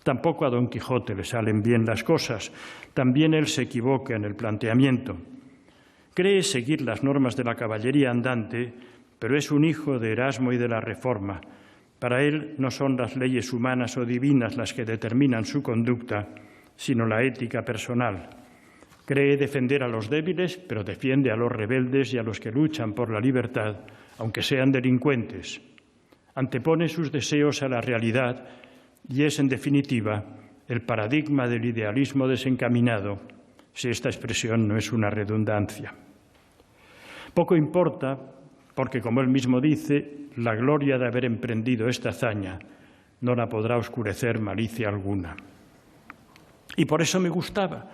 Tampoco a Don Quijote le salen bien las cosas, también él se equivoca en el planteamiento. Cree seguir las normas de la caballería andante, pero es un hijo de Erasmo y de la Reforma. Para él no son las leyes humanas o divinas las que determinan su conducta, sino la ética personal. Cree defender a los débiles, pero defiende a los rebeldes y a los que luchan por la libertad, aunque sean delincuentes. Antepone sus deseos a la realidad y es, en definitiva, el paradigma del idealismo desencaminado, si esta expresión no es una redundancia. Poco importa, porque, como él mismo dice, la gloria de haber emprendido esta hazaña no la podrá oscurecer malicia alguna. Y por eso me gustaba,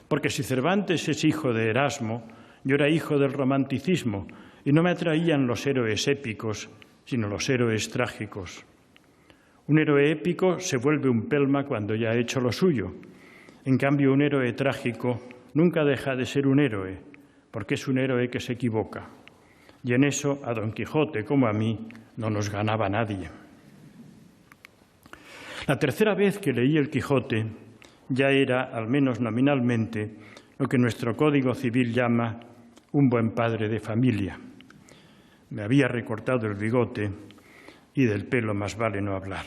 porque si Cervantes es hijo de Erasmo, yo era hijo del romanticismo y no me atraían los héroes épicos, sino los héroes trágicos. Un héroe épico se vuelve un pelma cuando ya ha hecho lo suyo. En cambio, un héroe trágico nunca deja de ser un héroe, porque es un héroe que se equivoca. Y en eso, a Don Quijote como a mí, no nos ganaba nadie. La tercera vez que leí el Quijote ya era, al menos nominalmente, lo que nuestro Código Civil llama un buen padre de familia. Me había recortado el bigote y del pelo más vale no hablar.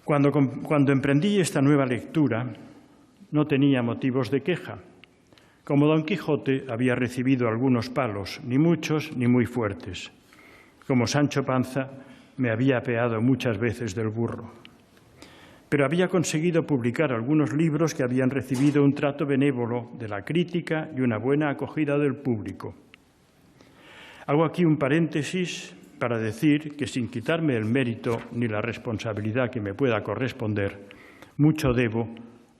Cuando emprendí esta nueva lectura, no tenía motivos de queja. Como Don Quijote había recibido algunos palos, ni muchos ni muy fuertes. Como Sancho Panza me había apeado muchas veces del burro. Pero había conseguido publicar algunos libros que habían recibido un trato benévolo de la crítica y una buena acogida del público. Hago aquí un paréntesis para decir que, sin quitarme el mérito ni la responsabilidad que me pueda corresponder, mucho debo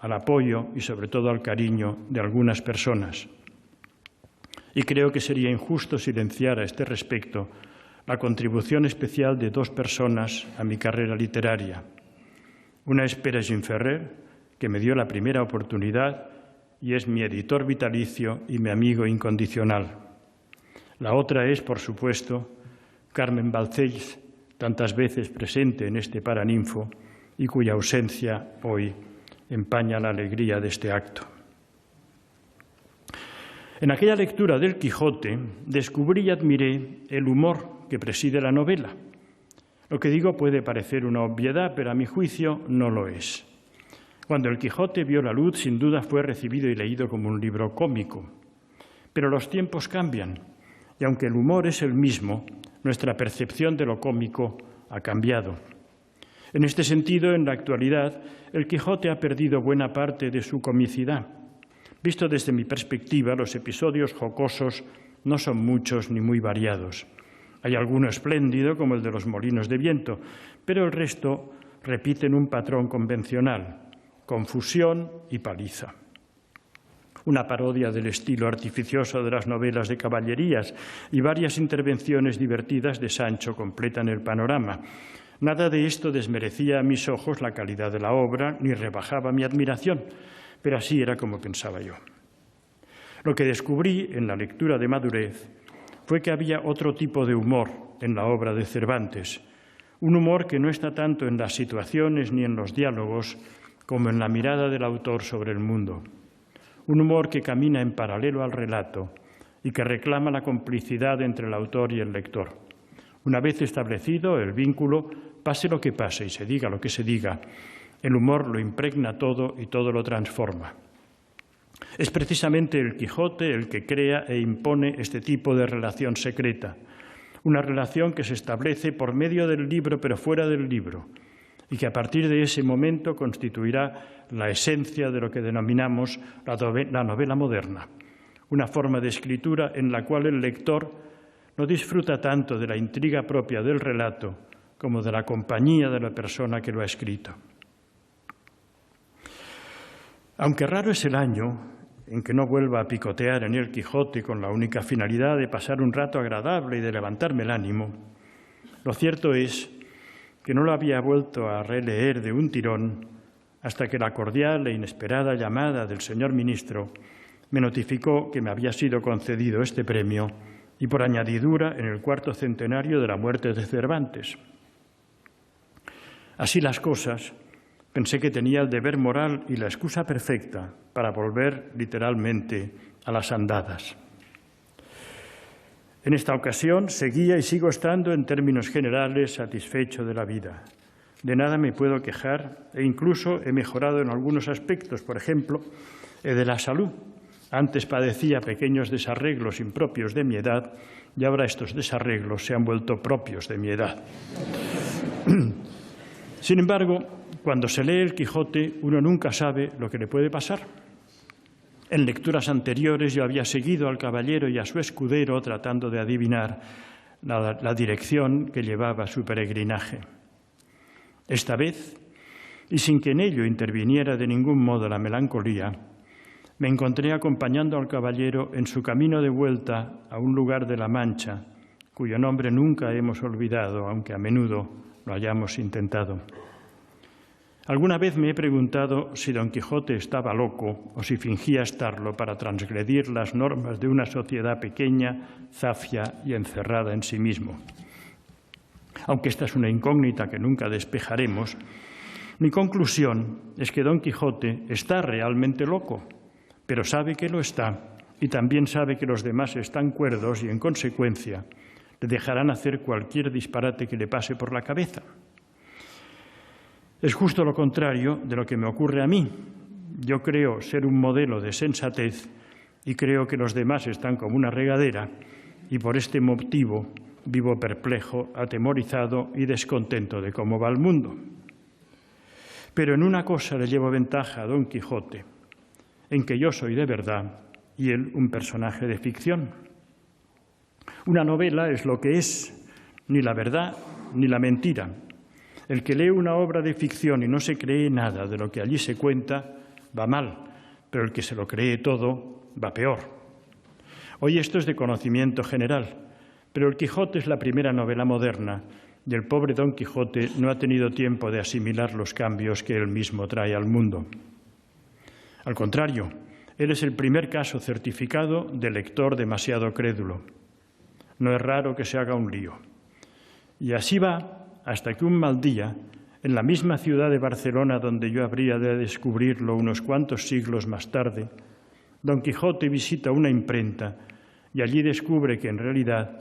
al apoyo y sobre todo al cariño de algunas personas. Y creo que sería injusto silenciar a este respecto la contribución especial de dos personas a mi carrera literaria. Una es Pere Gimferrer, que me dio la primera oportunidad y es mi editor vitalicio y mi amigo incondicional. La otra es, por supuesto, Carmen Balcells, tantas veces presente en este Paraninfo y cuya ausencia hoy empaña la alegría de este acto. En aquella lectura del Quijote descubrí y admiré el humor que preside la novela. Lo que digo puede parecer una obviedad, pero a mi juicio no lo es. Cuando el Quijote vio la luz, sin duda fue recibido y leído como un libro cómico. Pero los tiempos cambian, y aunque el humor es el mismo, nuestra percepción de lo cómico ha cambiado. En este sentido, en la actualidad, el Quijote ha perdido buena parte de su comicidad. Visto desde mi perspectiva, los episodios jocosos no son muchos ni muy variados. Hay alguno espléndido, como el de los molinos de viento, pero el resto repiten un patrón convencional: confusión y paliza. Una parodia del estilo artificioso de las novelas de caballerías y varias intervenciones divertidas de Sancho completan el panorama. Nada de esto desmerecía a mis ojos la calidad de la obra ni rebajaba mi admiración, pero así era como pensaba yo. Lo que descubrí en la lectura de madurez fue que había otro tipo de humor en la obra de Cervantes, un humor que no está tanto en las situaciones ni en los diálogos como en la mirada del autor sobre el mundo. Un humor que camina en paralelo al relato y que reclama la complicidad entre el autor y el lector. Una vez establecido el vínculo, pase lo que pase y se diga lo que se diga, el humor lo impregna todo y todo lo transforma. Es precisamente el Quijote el que crea e impone este tipo de relación secreta, una relación que se establece por medio del libro pero fuera del libro, y que a partir de ese momento constituirá la esencia de lo que denominamos la novela moderna, una forma de escritura en la cual el lector no disfruta tanto de la intriga propia del relato como de la compañía de la persona que lo ha escrito. Aunque raro es el año en que no vuelva a picotear en el Quijote con la única finalidad de pasar un rato agradable y de levantarme el ánimo, lo cierto es que no lo había vuelto a releer de un tirón hasta que la cordial e inesperada llamada del señor ministro me notificó que me había sido concedido este premio y por añadidura en el 4º centenario de la muerte de Cervantes. Así las cosas, pensé que tenía el deber moral y la excusa perfecta para volver literalmente a las andadas. En esta ocasión seguía y sigo estando en términos generales satisfecho de la vida. De nada me puedo quejar e incluso he mejorado en algunos aspectos, por ejemplo, el de la salud. Antes padecía pequeños desarreglos impropios de mi edad y ahora estos desarreglos se han vuelto propios de mi edad. Sin embargo, cuando se lee el Quijote, uno nunca sabe lo que le puede pasar. En lecturas anteriores yo había seguido al caballero y a su escudero tratando de adivinar la dirección que llevaba su peregrinaje. Esta vez, y sin que en ello interviniera de ningún modo la melancolía, me encontré acompañando al caballero en su camino de vuelta a un lugar de La Mancha, cuyo nombre nunca hemos olvidado, aunque a menudo lo hayamos intentado. Alguna vez me he preguntado si Don Quijote estaba loco o si fingía estarlo para transgredir las normas de una sociedad pequeña, zafia y encerrada en sí mismo. Aunque esta es una incógnita que nunca despejaremos, mi conclusión es que Don Quijote está realmente loco, pero sabe que lo está y también sabe que los demás están cuerdos y, en consecuencia, le dejarán hacer cualquier disparate que le pase por la cabeza. Es justo lo contrario de lo que me ocurre a mí. Yo creo ser un modelo de sensatez y creo que los demás están como una regadera y por este motivo vivo perplejo, atemorizado y descontento de cómo va el mundo. Pero en una cosa le llevo ventaja a Don Quijote, en que yo soy de verdad y él un personaje de ficción. Una novela es lo que es, ni la verdad ni la mentira. El que lee una obra de ficción y no se cree nada de lo que allí se cuenta, va mal, pero el que se lo cree todo, va peor. Hoy esto es de conocimiento general, pero El Quijote es la primera novela moderna y el pobre Don Quijote no ha tenido tiempo de asimilar los cambios que él mismo trae al mundo. Al contrario, él es el primer caso certificado de lector demasiado crédulo. No es raro que se haga un lío. Y así va hasta que un mal día, en la misma ciudad de Barcelona donde yo habría de descubrirlo unos cuantos siglos más tarde, Don Quijote visita una imprenta y allí descubre que en realidad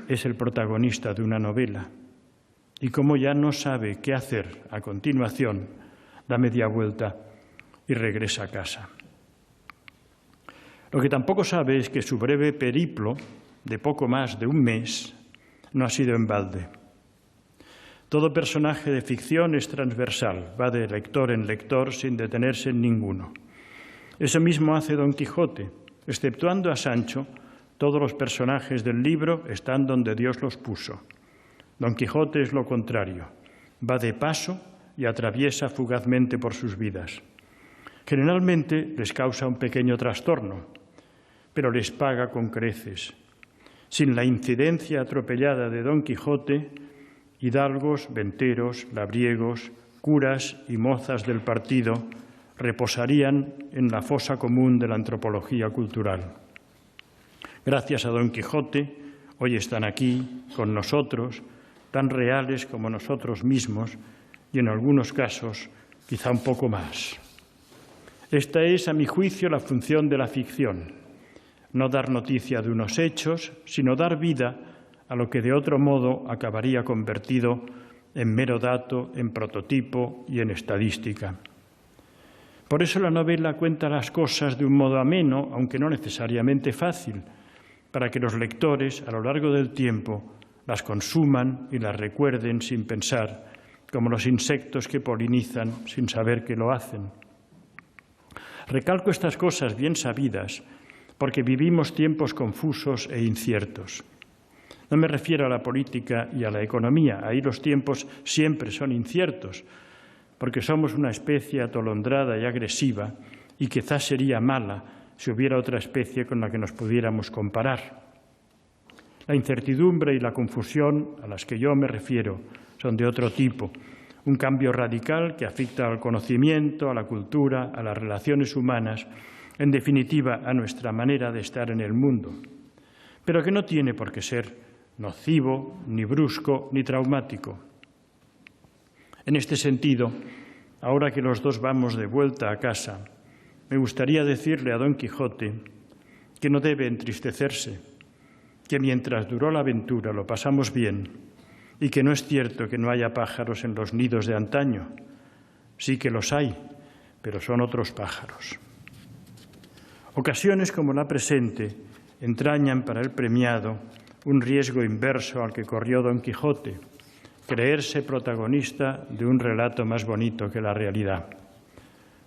es el protagonista de una novela. Y como ya no sabe qué hacer a continuación, da media vuelta y regresa a casa. Lo que tampoco sabe es que su breve periplo, de poco más de un mes, no ha sido en balde. Todo personaje de ficción es transversal, va de lector en lector sin detenerse en ninguno. Eso mismo hace Don Quijote. Exceptuando a Sancho, todos los personajes del libro están donde Dios los puso. Don Quijote es lo contrario, va de paso y atraviesa fugazmente por sus vidas. Generalmente les causa un pequeño trastorno, pero les paga con creces. Sin la incidencia atropellada de Don Quijote, hidalgos, venteros, labriegos, curas y mozas del partido reposarían en la fosa común de la antropología cultural. Gracias a Don Quijote, hoy están aquí con nosotros, tan reales como nosotros mismos y en algunos casos quizá un poco más. Esta es, a mi juicio, la función de la ficción, no dar noticia de unos hechos, sino dar vida a lo que de otro modo acabaría convertido en mero dato, en prototipo y en estadística. Por eso la novela cuenta las cosas de un modo ameno, aunque no necesariamente fácil, para que los lectores, a lo largo del tiempo, las consuman y las recuerden sin pensar, como los insectos que polinizan sin saber que lo hacen. Recalco estas cosas bien sabidas porque vivimos tiempos confusos e inciertos. No me refiero a la política y a la economía, ahí los tiempos siempre son inciertos, porque somos una especie atolondrada y agresiva y quizás sería mala si hubiera otra especie con la que nos pudiéramos comparar. La incertidumbre y la confusión a las que yo me refiero son de otro tipo, un cambio radical que afecta al conocimiento, a la cultura, a las relaciones humanas, en definitiva a nuestra manera de estar en el mundo, pero que no tiene por qué ser nocivo, ni brusco, ni traumático. En este sentido, ahora que los dos vamos de vuelta a casa, me gustaría decirle a Don Quijote que no debe entristecerse, que mientras duró la aventura lo pasamos bien y que no es cierto que no haya pájaros en los nidos de antaño. Sí que los hay, pero son otros pájaros. Ocasiones como la presente entrañan para el premiado un riesgo inverso al que corrió Don Quijote, creerse protagonista de un relato más bonito que la realidad.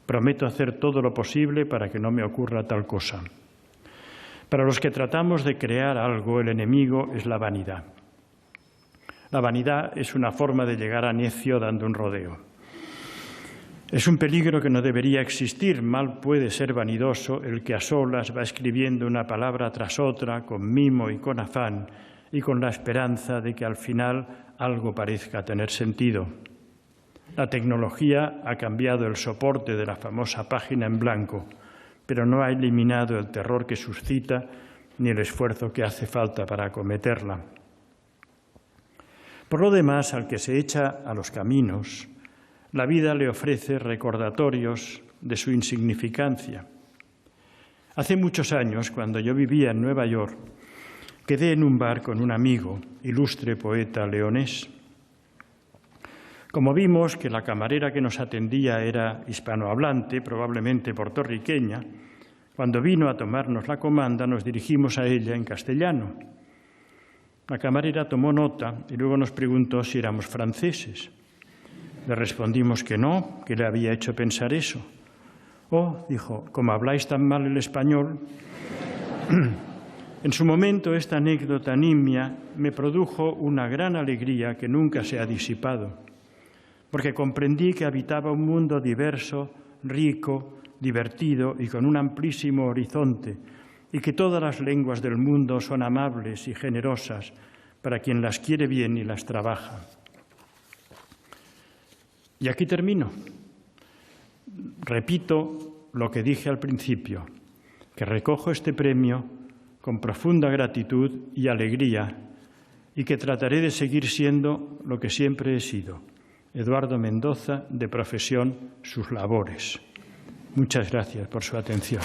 Prometo hacer todo lo posible para que no me ocurra tal cosa. Para los que tratamos de crear algo, el enemigo es la vanidad. La vanidad es una forma de llegar a necio dando un rodeo. Es un peligro que no debería existir. Mal puede ser vanidoso el que a solas va escribiendo una palabra tras otra, con mimo y con afán, y con la esperanza de que al final algo parezca tener sentido. La tecnología ha cambiado el soporte de la famosa página en blanco, pero no ha eliminado el terror que suscita ni el esfuerzo que hace falta para acometerla. Por lo demás, al que se echa a los caminos, la vida le ofrece recordatorios de su insignificancia. Hace muchos años, cuando yo vivía en Nueva York, quedé en un bar con un amigo, ilustre poeta leonés. Como vimos que la camarera que nos atendía era hispanohablante, probablemente puertorriqueña, cuando vino a tomarnos la comanda nos dirigimos a ella en castellano. La camarera tomó nota y luego nos preguntó si éramos franceses. Le respondimos que no, que le había hecho pensar eso. Oh, dijo, como habláis tan mal el español. En su momento esta anécdota nimia me produjo una gran alegría que nunca se ha disipado, porque comprendí que habitaba un mundo diverso, rico, divertido y con un amplísimo horizonte, y que todas las lenguas del mundo son amables y generosas para quien las quiere bien y las trabaja. Y aquí termino. Repito lo que dije al principio, que recojo este premio con profunda gratitud y alegría, y que trataré de seguir siendo lo que siempre he sido, Eduardo Mendoza, de profesión, sus labores. Muchas gracias por su atención.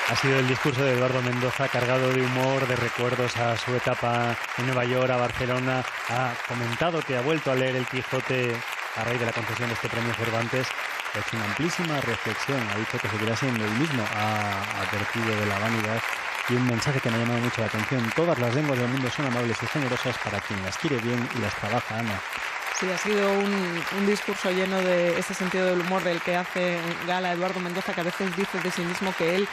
Ha sido el discurso de Eduardo Mendoza cargado de humor, de recuerdos a su etapa en Nueva York, a Barcelona. Ha comentado que ha vuelto a leer El Quijote a raíz de la concesión de este premio Cervantes. Ha hecho una amplísima reflexión, ha dicho que seguirá siendo el mismo, ha advertido de la vanidad y un mensaje que me ha llamado mucho la atención. Todas las lenguas del mundo son amables y generosas para quien las quiere bien y las trabaja, Ana. Sí, ha sido un discurso lleno de ese sentido del humor del que hace gala Eduardo Mendoza, que a veces dice de sí mismo que él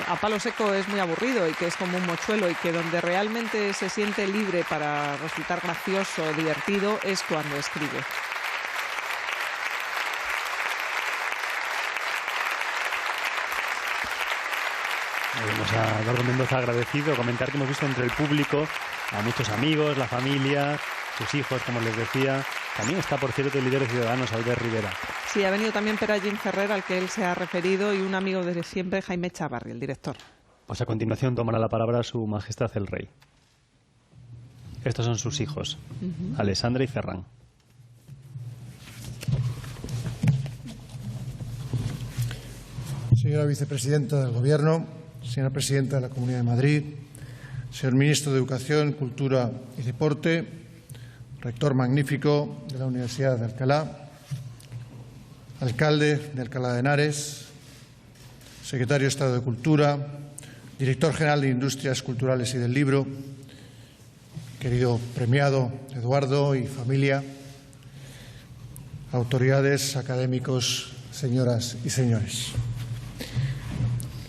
a palo seco es muy aburrido y que es como un mochuelo, y que donde realmente se siente libre para resultar gracioso, divertido, es cuando escribe. Vemos a Eduardo Mendoza agradecido, comentar que hemos visto entre el público a muchos amigos, la familia, sus hijos, como les decía. También está, por cierto, el líder de Ciudadanos, Albert Rivera. Sí, ha venido también Perallín Ferrer, al que él se ha referido, y un amigo desde siempre, Jaime Chavarri, el director. Pues a continuación tomará la palabra Su Majestad el Rey. Estos son sus hijos, Alessandra y Ferran. Señora Vicepresidenta del Gobierno, señora Presidenta de la Comunidad de Madrid, señor Ministro de Educación, Cultura y Deporte, rector magnífico de la Universidad de Alcalá, alcalde de Alcalá de Henares, secretario de Estado de Cultura, director general de Industrias Culturales y del Libro, querido premiado Eduardo y familia, autoridades, académicos, señoras y señores.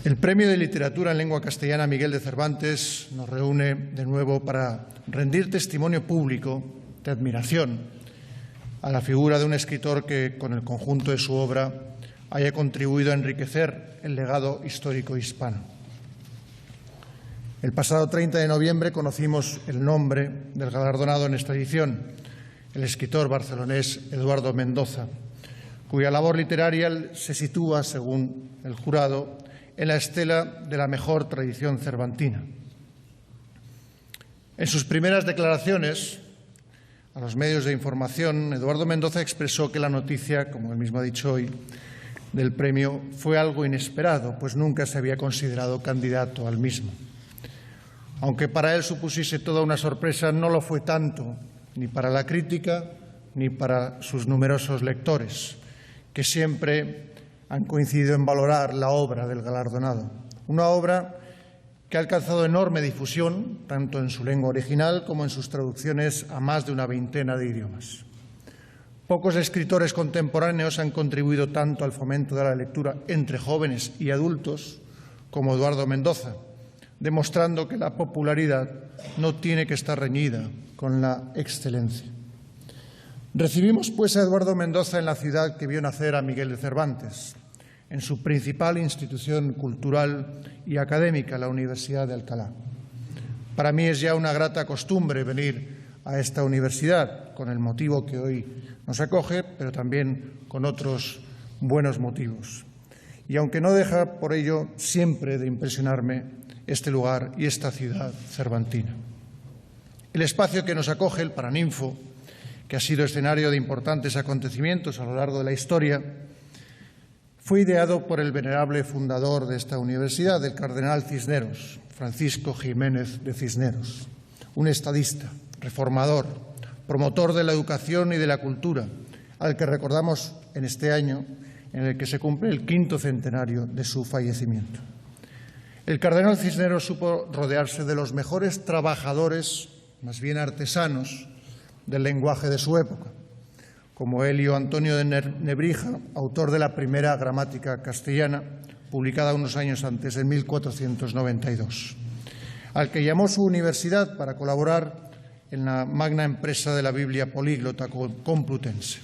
El Premio de Literatura en Lengua Castellana Miguel de Cervantes nos reúne de nuevo para rendir testimonio público de admiración a la figura de un escritor que, con el conjunto de su obra, haya contribuido a enriquecer el legado histórico hispano. El pasado 30 de noviembre conocimos el nombre del galardonado en esta edición, el escritor barcelonés Eduardo Mendoza, cuya labor literaria se sitúa, según el jurado, en la estela de la mejor tradición cervantina. En sus primeras declaraciones a los medios de información, Eduardo Mendoza expresó que la noticia, como él mismo ha dicho hoy, del premio fue algo inesperado, pues nunca se había considerado candidato al mismo. Aunque para él supusiese toda una sorpresa, no lo fue tanto, ni para la crítica ni para sus numerosos lectores, que siempre han coincidido en valorar la obra del galardonado. Una obra que ha alcanzado enorme difusión, tanto en su lengua original como en sus traducciones a más de una veintena de idiomas. Pocos escritores contemporáneos han contribuido tanto al fomento de la lectura entre jóvenes y adultos como Eduardo Mendoza, demostrando que la popularidad no tiene que estar reñida con la excelencia. Recibimos, pues, a Eduardo Mendoza en la ciudad que vio nacer a Miguel de Cervantes, en su principal institución cultural y académica, la Universidad de Alcalá. Para mí es ya una grata costumbre venir a esta universidad, con el motivo que hoy nos acoge, pero también con otros buenos motivos. Y aunque no deja por ello siempre de impresionarme este lugar y esta ciudad cervantina. El espacio que nos acoge, el Paraninfo, que ha sido escenario de importantes acontecimientos a lo largo de la historia, fue ideado por el venerable fundador de esta universidad, el cardenal Cisneros, Francisco Jiménez de Cisneros, un estadista, reformador, promotor de la educación y de la cultura, al que recordamos en este año en el que se cumple el 5º centenario de su fallecimiento. El cardenal Cisneros supo rodearse de los mejores trabajadores, más bien artesanos, del lenguaje de su época, como Elio Antonio de Nebrija, autor de la primera gramática castellana, publicada unos años antes, en 1492, al que llamó su universidad para colaborar en la magna empresa de la Biblia políglota complutense.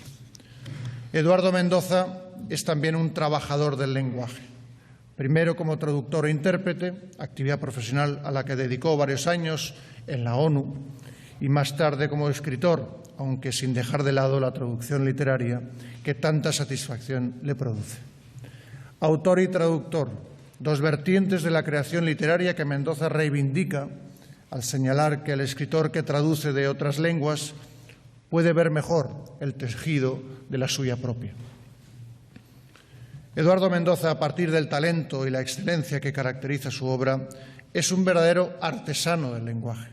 Eduardo Mendoza es también un trabajador del lenguaje, primero como traductor e intérprete, actividad profesional a la que dedicó varios años en la ONU, y más tarde como escritor, aunque sin dejar de lado la traducción literaria que tanta satisfacción le produce. Autor y traductor, dos vertientes de la creación literaria que Mendoza reivindica al señalar que el escritor que traduce de otras lenguas puede ver mejor el tejido de la suya propia. Eduardo Mendoza, a partir del talento y la excelencia que caracteriza su obra, es un verdadero artesano del lenguaje,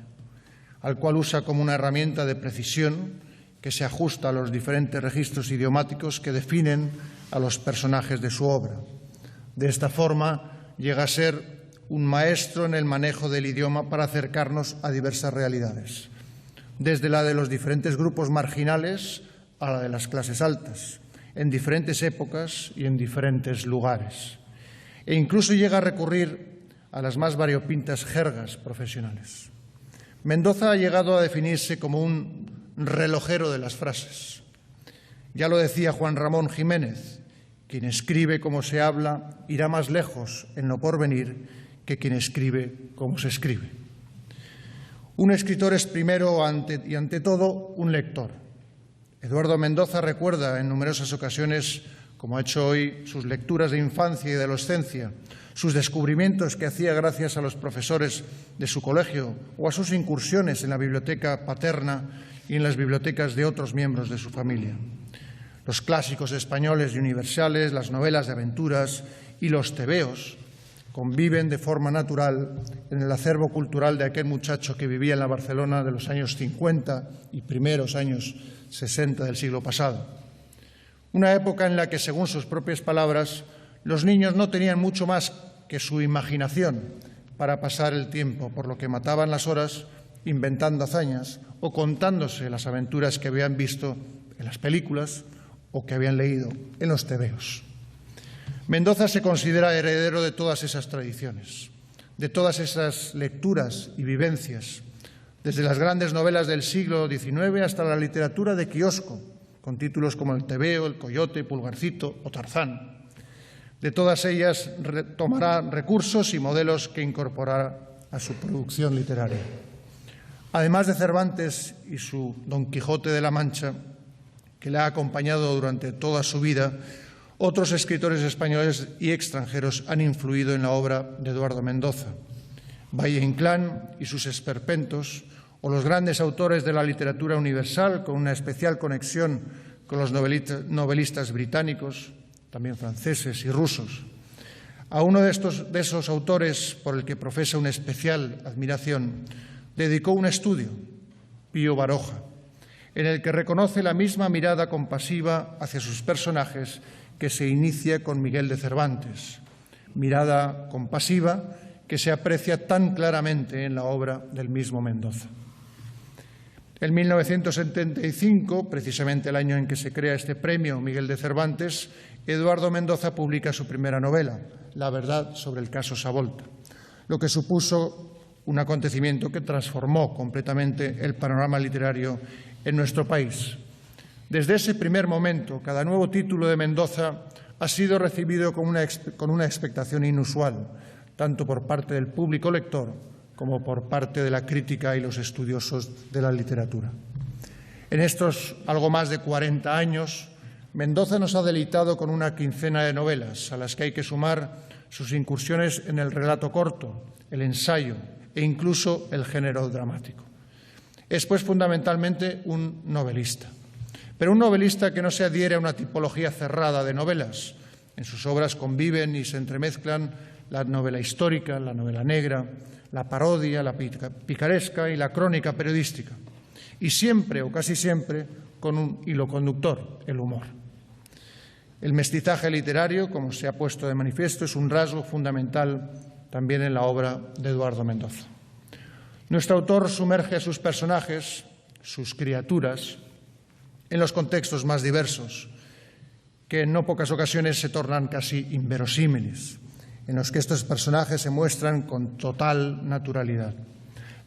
al cual usa como una herramienta de precisión que se ajusta a los diferentes registros idiomáticos que definen a los personajes de su obra. De esta forma, llega a ser un maestro en el manejo del idioma para acercarnos a diversas realidades, desde la de los diferentes grupos marginales a la de las clases altas, en diferentes épocas y en diferentes lugares, e incluso llega a recurrir a las más variopintas jergas profesionales. Mendoza ha llegado a definirse como un relojero de las frases. Ya lo decía Juan Ramón Jiménez: quien escribe como se habla irá más lejos en lo porvenir que quien escribe como se escribe. Un escritor es primero y ante todo un lector. Eduardo Mendoza recuerda en numerosas ocasiones, como ha hecho hoy, sus lecturas de infancia y de adolescencia, sus descubrimientos que hacía gracias a los profesores de su colegio o a sus incursiones en la biblioteca paterna y en las bibliotecas de otros miembros de su familia. Los clásicos españoles y universales, las novelas de aventuras y los tebeos conviven de forma natural en el acervo cultural de aquel muchacho que vivía en la Barcelona de los años 50 y primeros años 60 del siglo pasado. Una época en la que, según sus propias palabras, los niños no tenían mucho más que su imaginación para pasar el tiempo, por lo que mataban las horas inventando hazañas o contándose las aventuras que habían visto en las películas o que habían leído en los tebeos. Mendoza se considera heredero de todas esas tradiciones, de todas esas lecturas y vivencias, desde las grandes novelas del siglo XIX hasta la literatura de kiosco, con títulos como El tebeo, El coyote, Pulgarcito o Tarzán. De todas ellas tomará recursos y modelos que incorporará a su producción literaria. Además de Cervantes y su Don Quijote de la Mancha, que le ha acompañado durante toda su vida, otros escritores españoles y extranjeros han influido en la obra de Eduardo Mendoza. Valle Inclán y sus esperpentos, o los grandes autores de la literatura universal, con una especial conexión con los novelistas británicos, también franceses y rusos. A uno de esos autores, por el que profesa una especial admiración, dedicó un estudio, Pío Baroja, en el que reconoce la misma mirada compasiva hacia sus personajes que se inicia con Miguel de Cervantes, mirada compasiva que se aprecia tan claramente en la obra del mismo Mendoza. En 1975, precisamente el año en que se crea este premio Miguel de Cervantes, Eduardo Mendoza publica su primera novela, La verdad sobre el caso Savolta, lo que supuso un acontecimiento que transformó completamente el panorama literario en nuestro país. Desde ese primer momento, cada nuevo título de Mendoza ha sido recibido con una expectación inusual, tanto por parte del público lector como por parte de la crítica y los estudiosos de la literatura. En estos algo más de 40 años, Mendoza nos ha deleitado con una quincena de novelas, a las que hay que sumar sus incursiones en el relato corto, el ensayo e incluso el género dramático. Es, pues, fundamentalmente un novelista, pero un novelista que no se adhiere a una tipología cerrada de novelas. En sus obras conviven y se entremezclan la novela histórica, la novela negra, la parodia, la picaresca y la crónica periodística, y siempre o casi siempre con un hilo conductor, el humor. El mestizaje literario, como se ha puesto de manifiesto, es un rasgo fundamental también en la obra de Eduardo Mendoza. Nuestro autor sumerge a sus personajes, sus criaturas, en los contextos más diversos, que en no pocas ocasiones se tornan casi inverosímiles, en los que estos personajes se muestran con total naturalidad.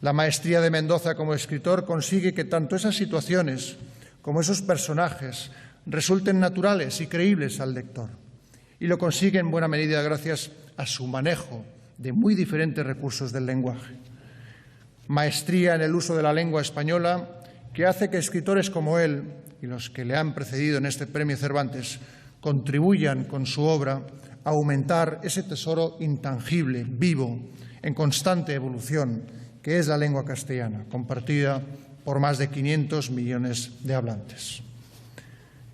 La maestría de Mendoza como escritor consigue que tanto esas situaciones como esos personajes resulten naturales y creíbles al lector, y lo consigue en buena medida gracias a su manejo de muy diferentes recursos del lenguaje. Maestría en el uso de la lengua española que hace que escritores como él y los que le han precedido en este premio Cervantes contribuyan con su obra aumentar ese tesoro intangible, vivo, en constante evolución, que es la lengua castellana, compartida por más de 500 millones de hablantes.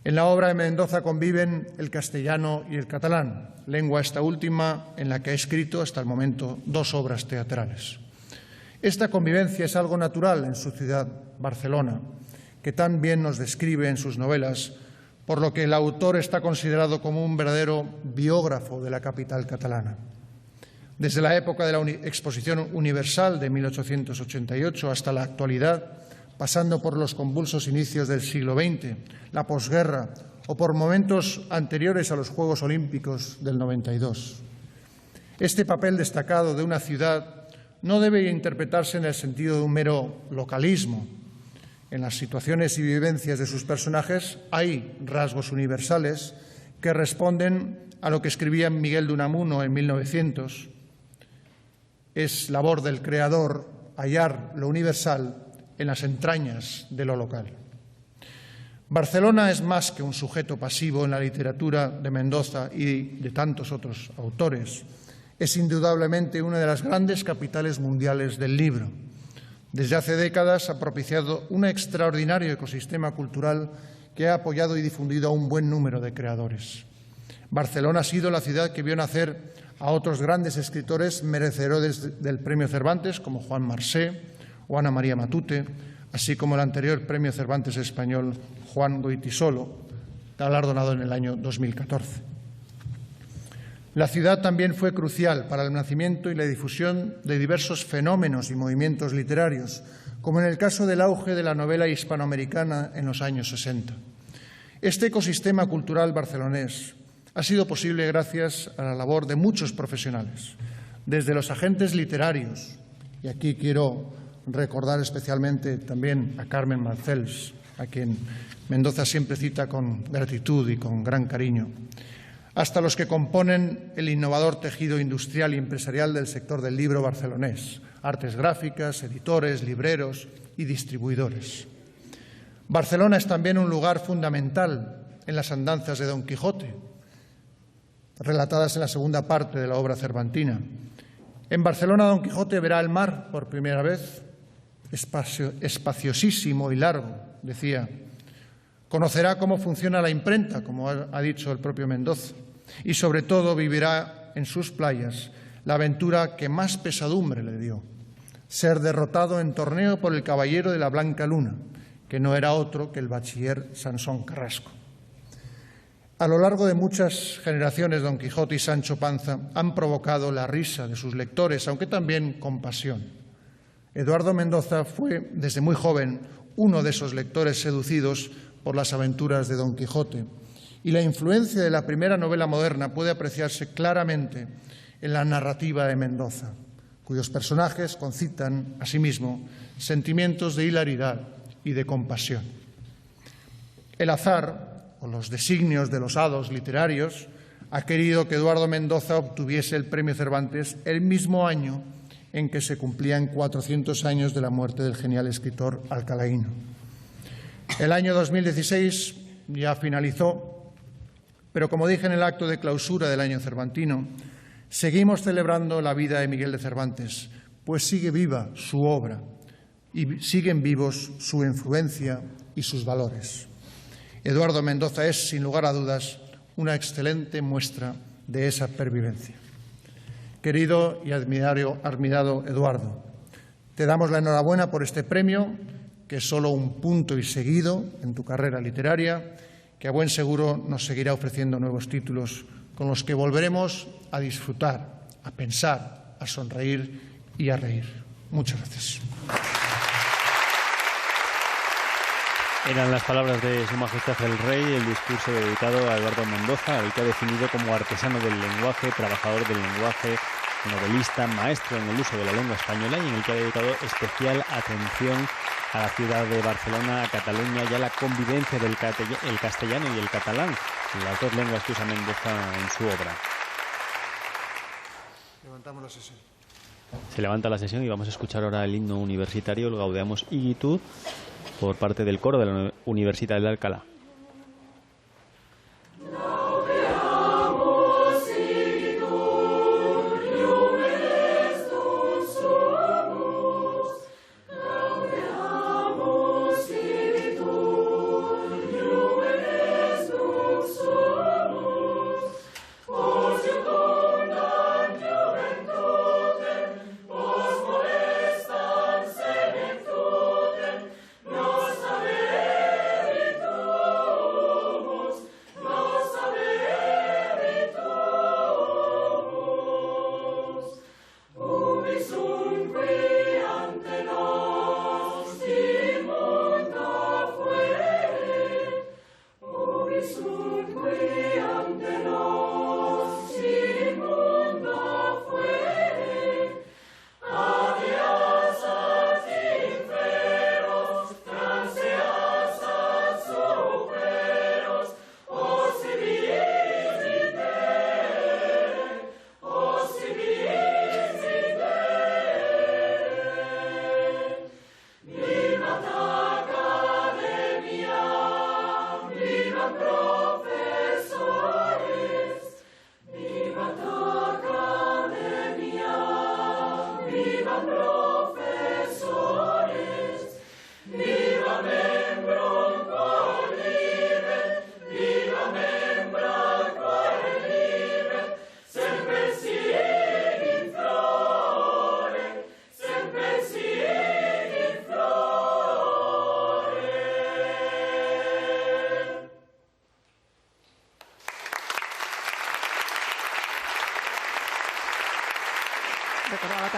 En la obra de Mendoza conviven el castellano y el catalán, lengua esta última en la que ha escrito hasta el momento 2 obras teatrales. Esta convivencia es algo natural en su ciudad, Barcelona, que tan bien nos describe en sus novelas, por lo que el autor está considerado como un verdadero biógrafo de la capital catalana. Desde la época de la Exposición Universal de 1888 hasta la actualidad, pasando por los convulsos inicios del siglo XX, la posguerra o por momentos anteriores a los Juegos Olímpicos del 92. Este papel destacado de una ciudad no debe interpretarse en el sentido de un mero localismo. En las situaciones y vivencias de sus personajes hay rasgos universales que responden a lo que escribía Miguel de Unamuno en 1900. Es labor del creador hallar lo universal en las entrañas de lo local. Barcelona es más que un sujeto pasivo en la literatura de Mendoza y de tantos otros autores. Es indudablemente una de las grandes capitales mundiales del libro. Desde hace décadas ha propiciado un extraordinario ecosistema cultural que ha apoyado y difundido a un buen número de creadores. Barcelona ha sido la ciudad que vio nacer a otros grandes escritores merecedores del Premio Cervantes, como Juan Marsé o Ana María Matute, así como el anterior Premio Cervantes español Juan Goytisolo, galardonado en el año 2014. La ciudad también fue crucial para el nacimiento y la difusión de diversos fenómenos y movimientos literarios, como en el caso del auge de la novela hispanoamericana en los años 60. Este ecosistema cultural barcelonés ha sido posible gracias a la labor de muchos profesionales, desde los agentes literarios, y aquí quiero recordar especialmente también a Carmen Marcels, a quien Mendoza siempre cita con gratitud y con gran cariño, hasta los que componen el innovador tejido industrial y empresarial del sector del libro barcelonés, artes gráficas, editores, libreros y distribuidores. Barcelona es también un lugar fundamental en las andanzas de Don Quijote, relatadas en la segunda parte de la obra cervantina. En Barcelona, Don Quijote verá el mar por primera vez, espaciosísimo y largo, decía. Conocerá cómo funciona la imprenta, como ha dicho el propio Mendoza, y sobre todo vivirá en sus playas la aventura que más pesadumbre le dio, ser derrotado en torneo por el caballero de la Blanca Luna, que no era otro que el bachiller Sansón Carrasco. A lo largo de muchas generaciones, Don Quijote y Sancho Panza han provocado la risa de sus lectores, aunque también compasión. Eduardo Mendoza fue, desde muy joven, uno de esos lectores seducidos por las aventuras de Don Quijote, y la influencia de la primera novela moderna puede apreciarse claramente en la narrativa de Mendoza, cuyos personajes concitan, asimismo, sentimientos de hilaridad y de compasión. El azar, o los designios de los hados literarios, ha querido que Eduardo Mendoza obtuviese el Premio Cervantes el mismo año en que se cumplían 400 años de la muerte del genial escritor alcalaíno. El año 2016 ya finalizó, pero como dije en el acto de clausura del año cervantino, seguimos celebrando la vida de Miguel de Cervantes, pues sigue viva su obra y siguen vivos su influencia y sus valores. Eduardo Mendoza es, sin lugar a dudas, una excelente muestra de esa pervivencia. Querido y admirado Eduardo, te damos la enhorabuena por este premio, que es solo un punto y seguido en tu carrera literaria, que a buen seguro nos seguirá ofreciendo nuevos títulos con los que volveremos a disfrutar, a pensar, a sonreír y a reír. Muchas gracias. Eran las palabras de Su Majestad el Rey, el discurso dedicado a Eduardo Mendoza, al que ha definido como artesano del lenguaje, trabajador del lenguaje, novelista, maestro en el uso de la lengua española, y en el que ha dedicado especial atención a la ciudad de Barcelona, a Cataluña y a la convivencia del castellano y el catalán, las dos lenguas que usa Mendoza en su obra. Levantamos la sesión. Se levanta la sesión y vamos a escuchar ahora el himno universitario, el Gaudeamus Igitur, por parte del coro de la Universidad de Alcalá. Gaudeamus Igitur.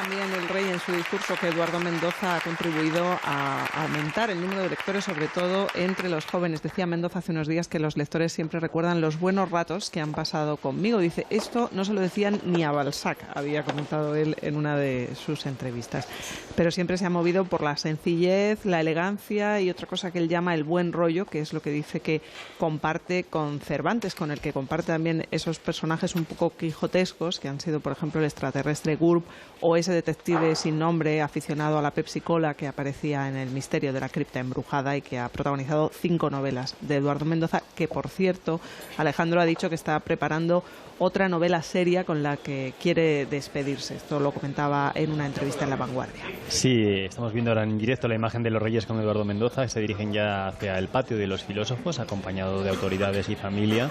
también el rey en su discurso que Eduardo Mendoza ha contribuido a aumentar el número de lectores, sobre todo entre los jóvenes. Decía Mendoza hace unos días que los lectores siempre recuerdan los buenos ratos que han pasado conmigo. Dice, esto no se lo decían ni a Balzac, había comentado él en una de sus entrevistas. Pero siempre se ha movido por la sencillez, la elegancia y otra cosa que él llama el buen rollo, que es lo que dice que comparte con Cervantes, con el que comparte también esos personajes un poco quijotescos, que han sido, por ejemplo, el extraterrestre Gurb o ese detective sin nombre aficionado a la Pepsi Cola que aparecía en El misterio de la cripta embrujada y que ha protagonizado 5 novelas de Eduardo Mendoza, que, por cierto, Alejandro ha dicho que está preparando otra novela seria con la que quiere despedirse. Esto lo comentaba en una entrevista en La Vanguardia. Sí, estamos viendo ahora en directo la imagen de los Reyes con Eduardo Mendoza. Se dirigen ya hacia el patio de los filósofos, acompañado de autoridades y familia.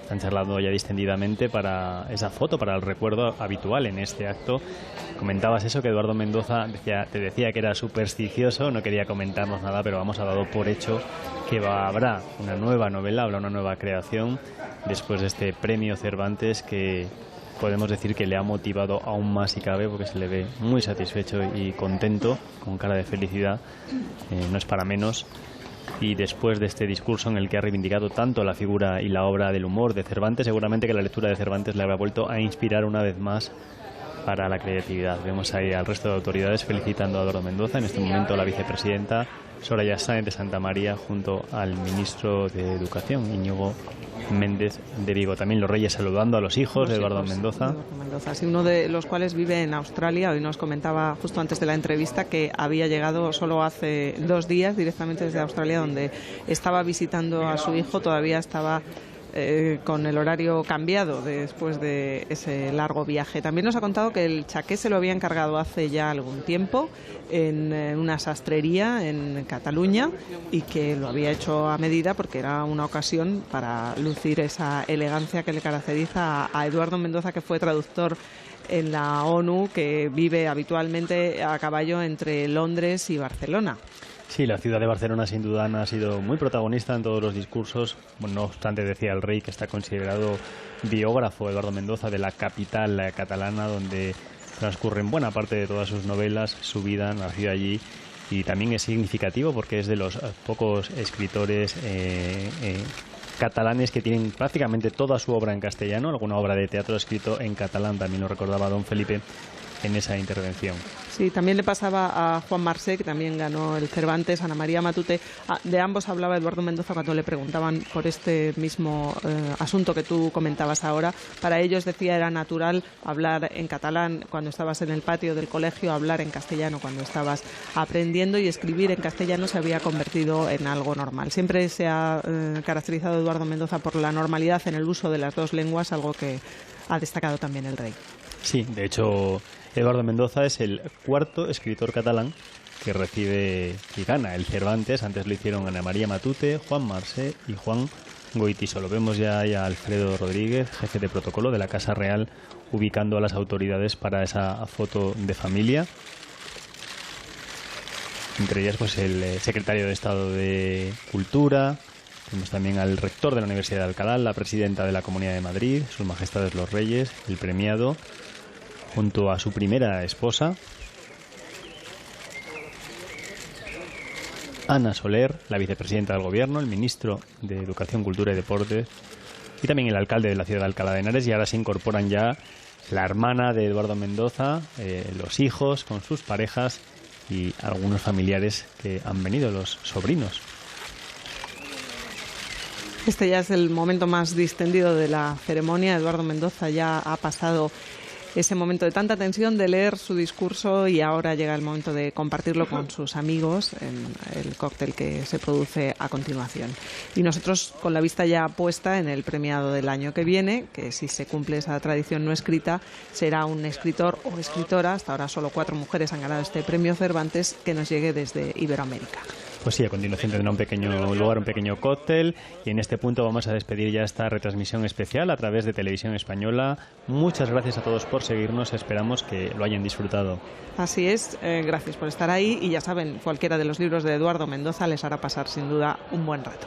Están charlando ya distendidamente para esa foto, para el recuerdo habitual en este acto. Comentabas eso, que Eduardo Mendoza te decía que era supersticioso, no quería comentarnos nada, pero vamos, ha dado por hecho que habrá una nueva novela, habrá una nueva creación después de este premio Cervantes, que podemos decir que le ha motivado aún más si cabe, porque se le ve muy satisfecho y contento, con cara de felicidad, no es para menos. Y después de este discurso en el que ha reivindicado tanto la figura y la obra del humor de Cervantes, seguramente que la lectura de Cervantes le habrá vuelto a inspirar una vez más para la creatividad. Vemos ahí al resto de autoridades felicitando a Eduardo Mendoza, en este momento la vicepresidenta Soraya Sáenz de Santamaría junto al ministro de Educación, Íñigo Méndez de Vigo. También los Reyes saludando a los hijos de Eduardo Mendoza. Sí, uno de los cuales vive en Australia. Hoy nos comentaba justo antes de la entrevista que había llegado solo hace 2 días directamente desde Australia, donde estaba visitando a su hijo. Todavía estaba con el horario cambiado después de ese largo viaje. También nos ha contado que el chaqué se lo había encargado hace ya algún tiempo en una sastrería en Cataluña y que lo había hecho a medida porque era una ocasión para lucir esa elegancia que le caracteriza a Eduardo Mendoza, que fue traductor en la ONU, que vive habitualmente a caballo entre Londres y Barcelona. Sí, la ciudad de Barcelona sin duda ha sido muy protagonista en todos los discursos. Bueno, no obstante, decía el rey que está considerado biógrafo, Eduardo Mendoza, de la capital catalana, donde transcurren buena parte de todas sus novelas. Su vida nació allí y también es significativo porque es de los pocos escritores catalanes que tienen prácticamente toda su obra en castellano. Alguna obra de teatro escrito en catalán, también lo recordaba don Felipe en esa intervención. Sí, también le pasaba a Juan Marsé, que también ganó el Cervantes, Ana María Matute. De ambos hablaba Eduardo Mendoza cuando le preguntaban por este mismo asunto que tú comentabas ahora. Para ellos, decía, era natural hablar en catalán cuando estabas en el patio del colegio, hablar en castellano cuando estabas aprendiendo, y escribir en castellano se había convertido en algo normal. Siempre se ha caracterizado Eduardo Mendoza por la normalidad en el uso de las 2 lenguas, algo que ha destacado también el rey. Sí, de hecho, Eduardo Mendoza es el 4º escritor catalán que recibe y gana el Cervantes. Antes lo hicieron Ana María Matute, Juan Marsé y Juan Goytisolo. Lo vemos ya a Alfredo Rodríguez, jefe de protocolo de la Casa Real, ubicando a las autoridades para esa foto de familia. Entre ellas, pues el secretario de Estado de Cultura. Tenemos también al rector de la Universidad de Alcalá, la presidenta de la Comunidad de Madrid, sus majestades los reyes, el premiado, junto a su primera esposa, Ana Soler, la vicepresidenta del Gobierno, el ministro de Educación, Cultura y Deportes, y también el alcalde de la ciudad de Alcalá de Henares. Y ahora se incorporan ya la hermana de Eduardo Mendoza, los hijos con sus parejas y algunos familiares que han venido, los sobrinos. Este ya es el momento más distendido de la ceremonia. Eduardo Mendoza ya ha pasado ese momento de tanta tensión de leer su discurso y ahora llega el momento de compartirlo con sus amigos en el cóctel que se produce a continuación. Y nosotros, con la vista ya puesta en el premiado del año que viene, que si se cumple esa tradición no escrita, será un escritor o escritora, hasta ahora solo 4 mujeres han ganado este premio Cervantes, que nos llegue desde Iberoamérica. Pues sí, a continuación tendrá un pequeño cóctel, y en este punto vamos a despedir ya esta retransmisión especial a través de Televisión Española. Muchas gracias a todos por seguirnos, esperamos que lo hayan disfrutado. Así es, gracias por estar ahí, y ya saben, cualquiera de los libros de Eduardo Mendoza les hará pasar sin duda un buen rato.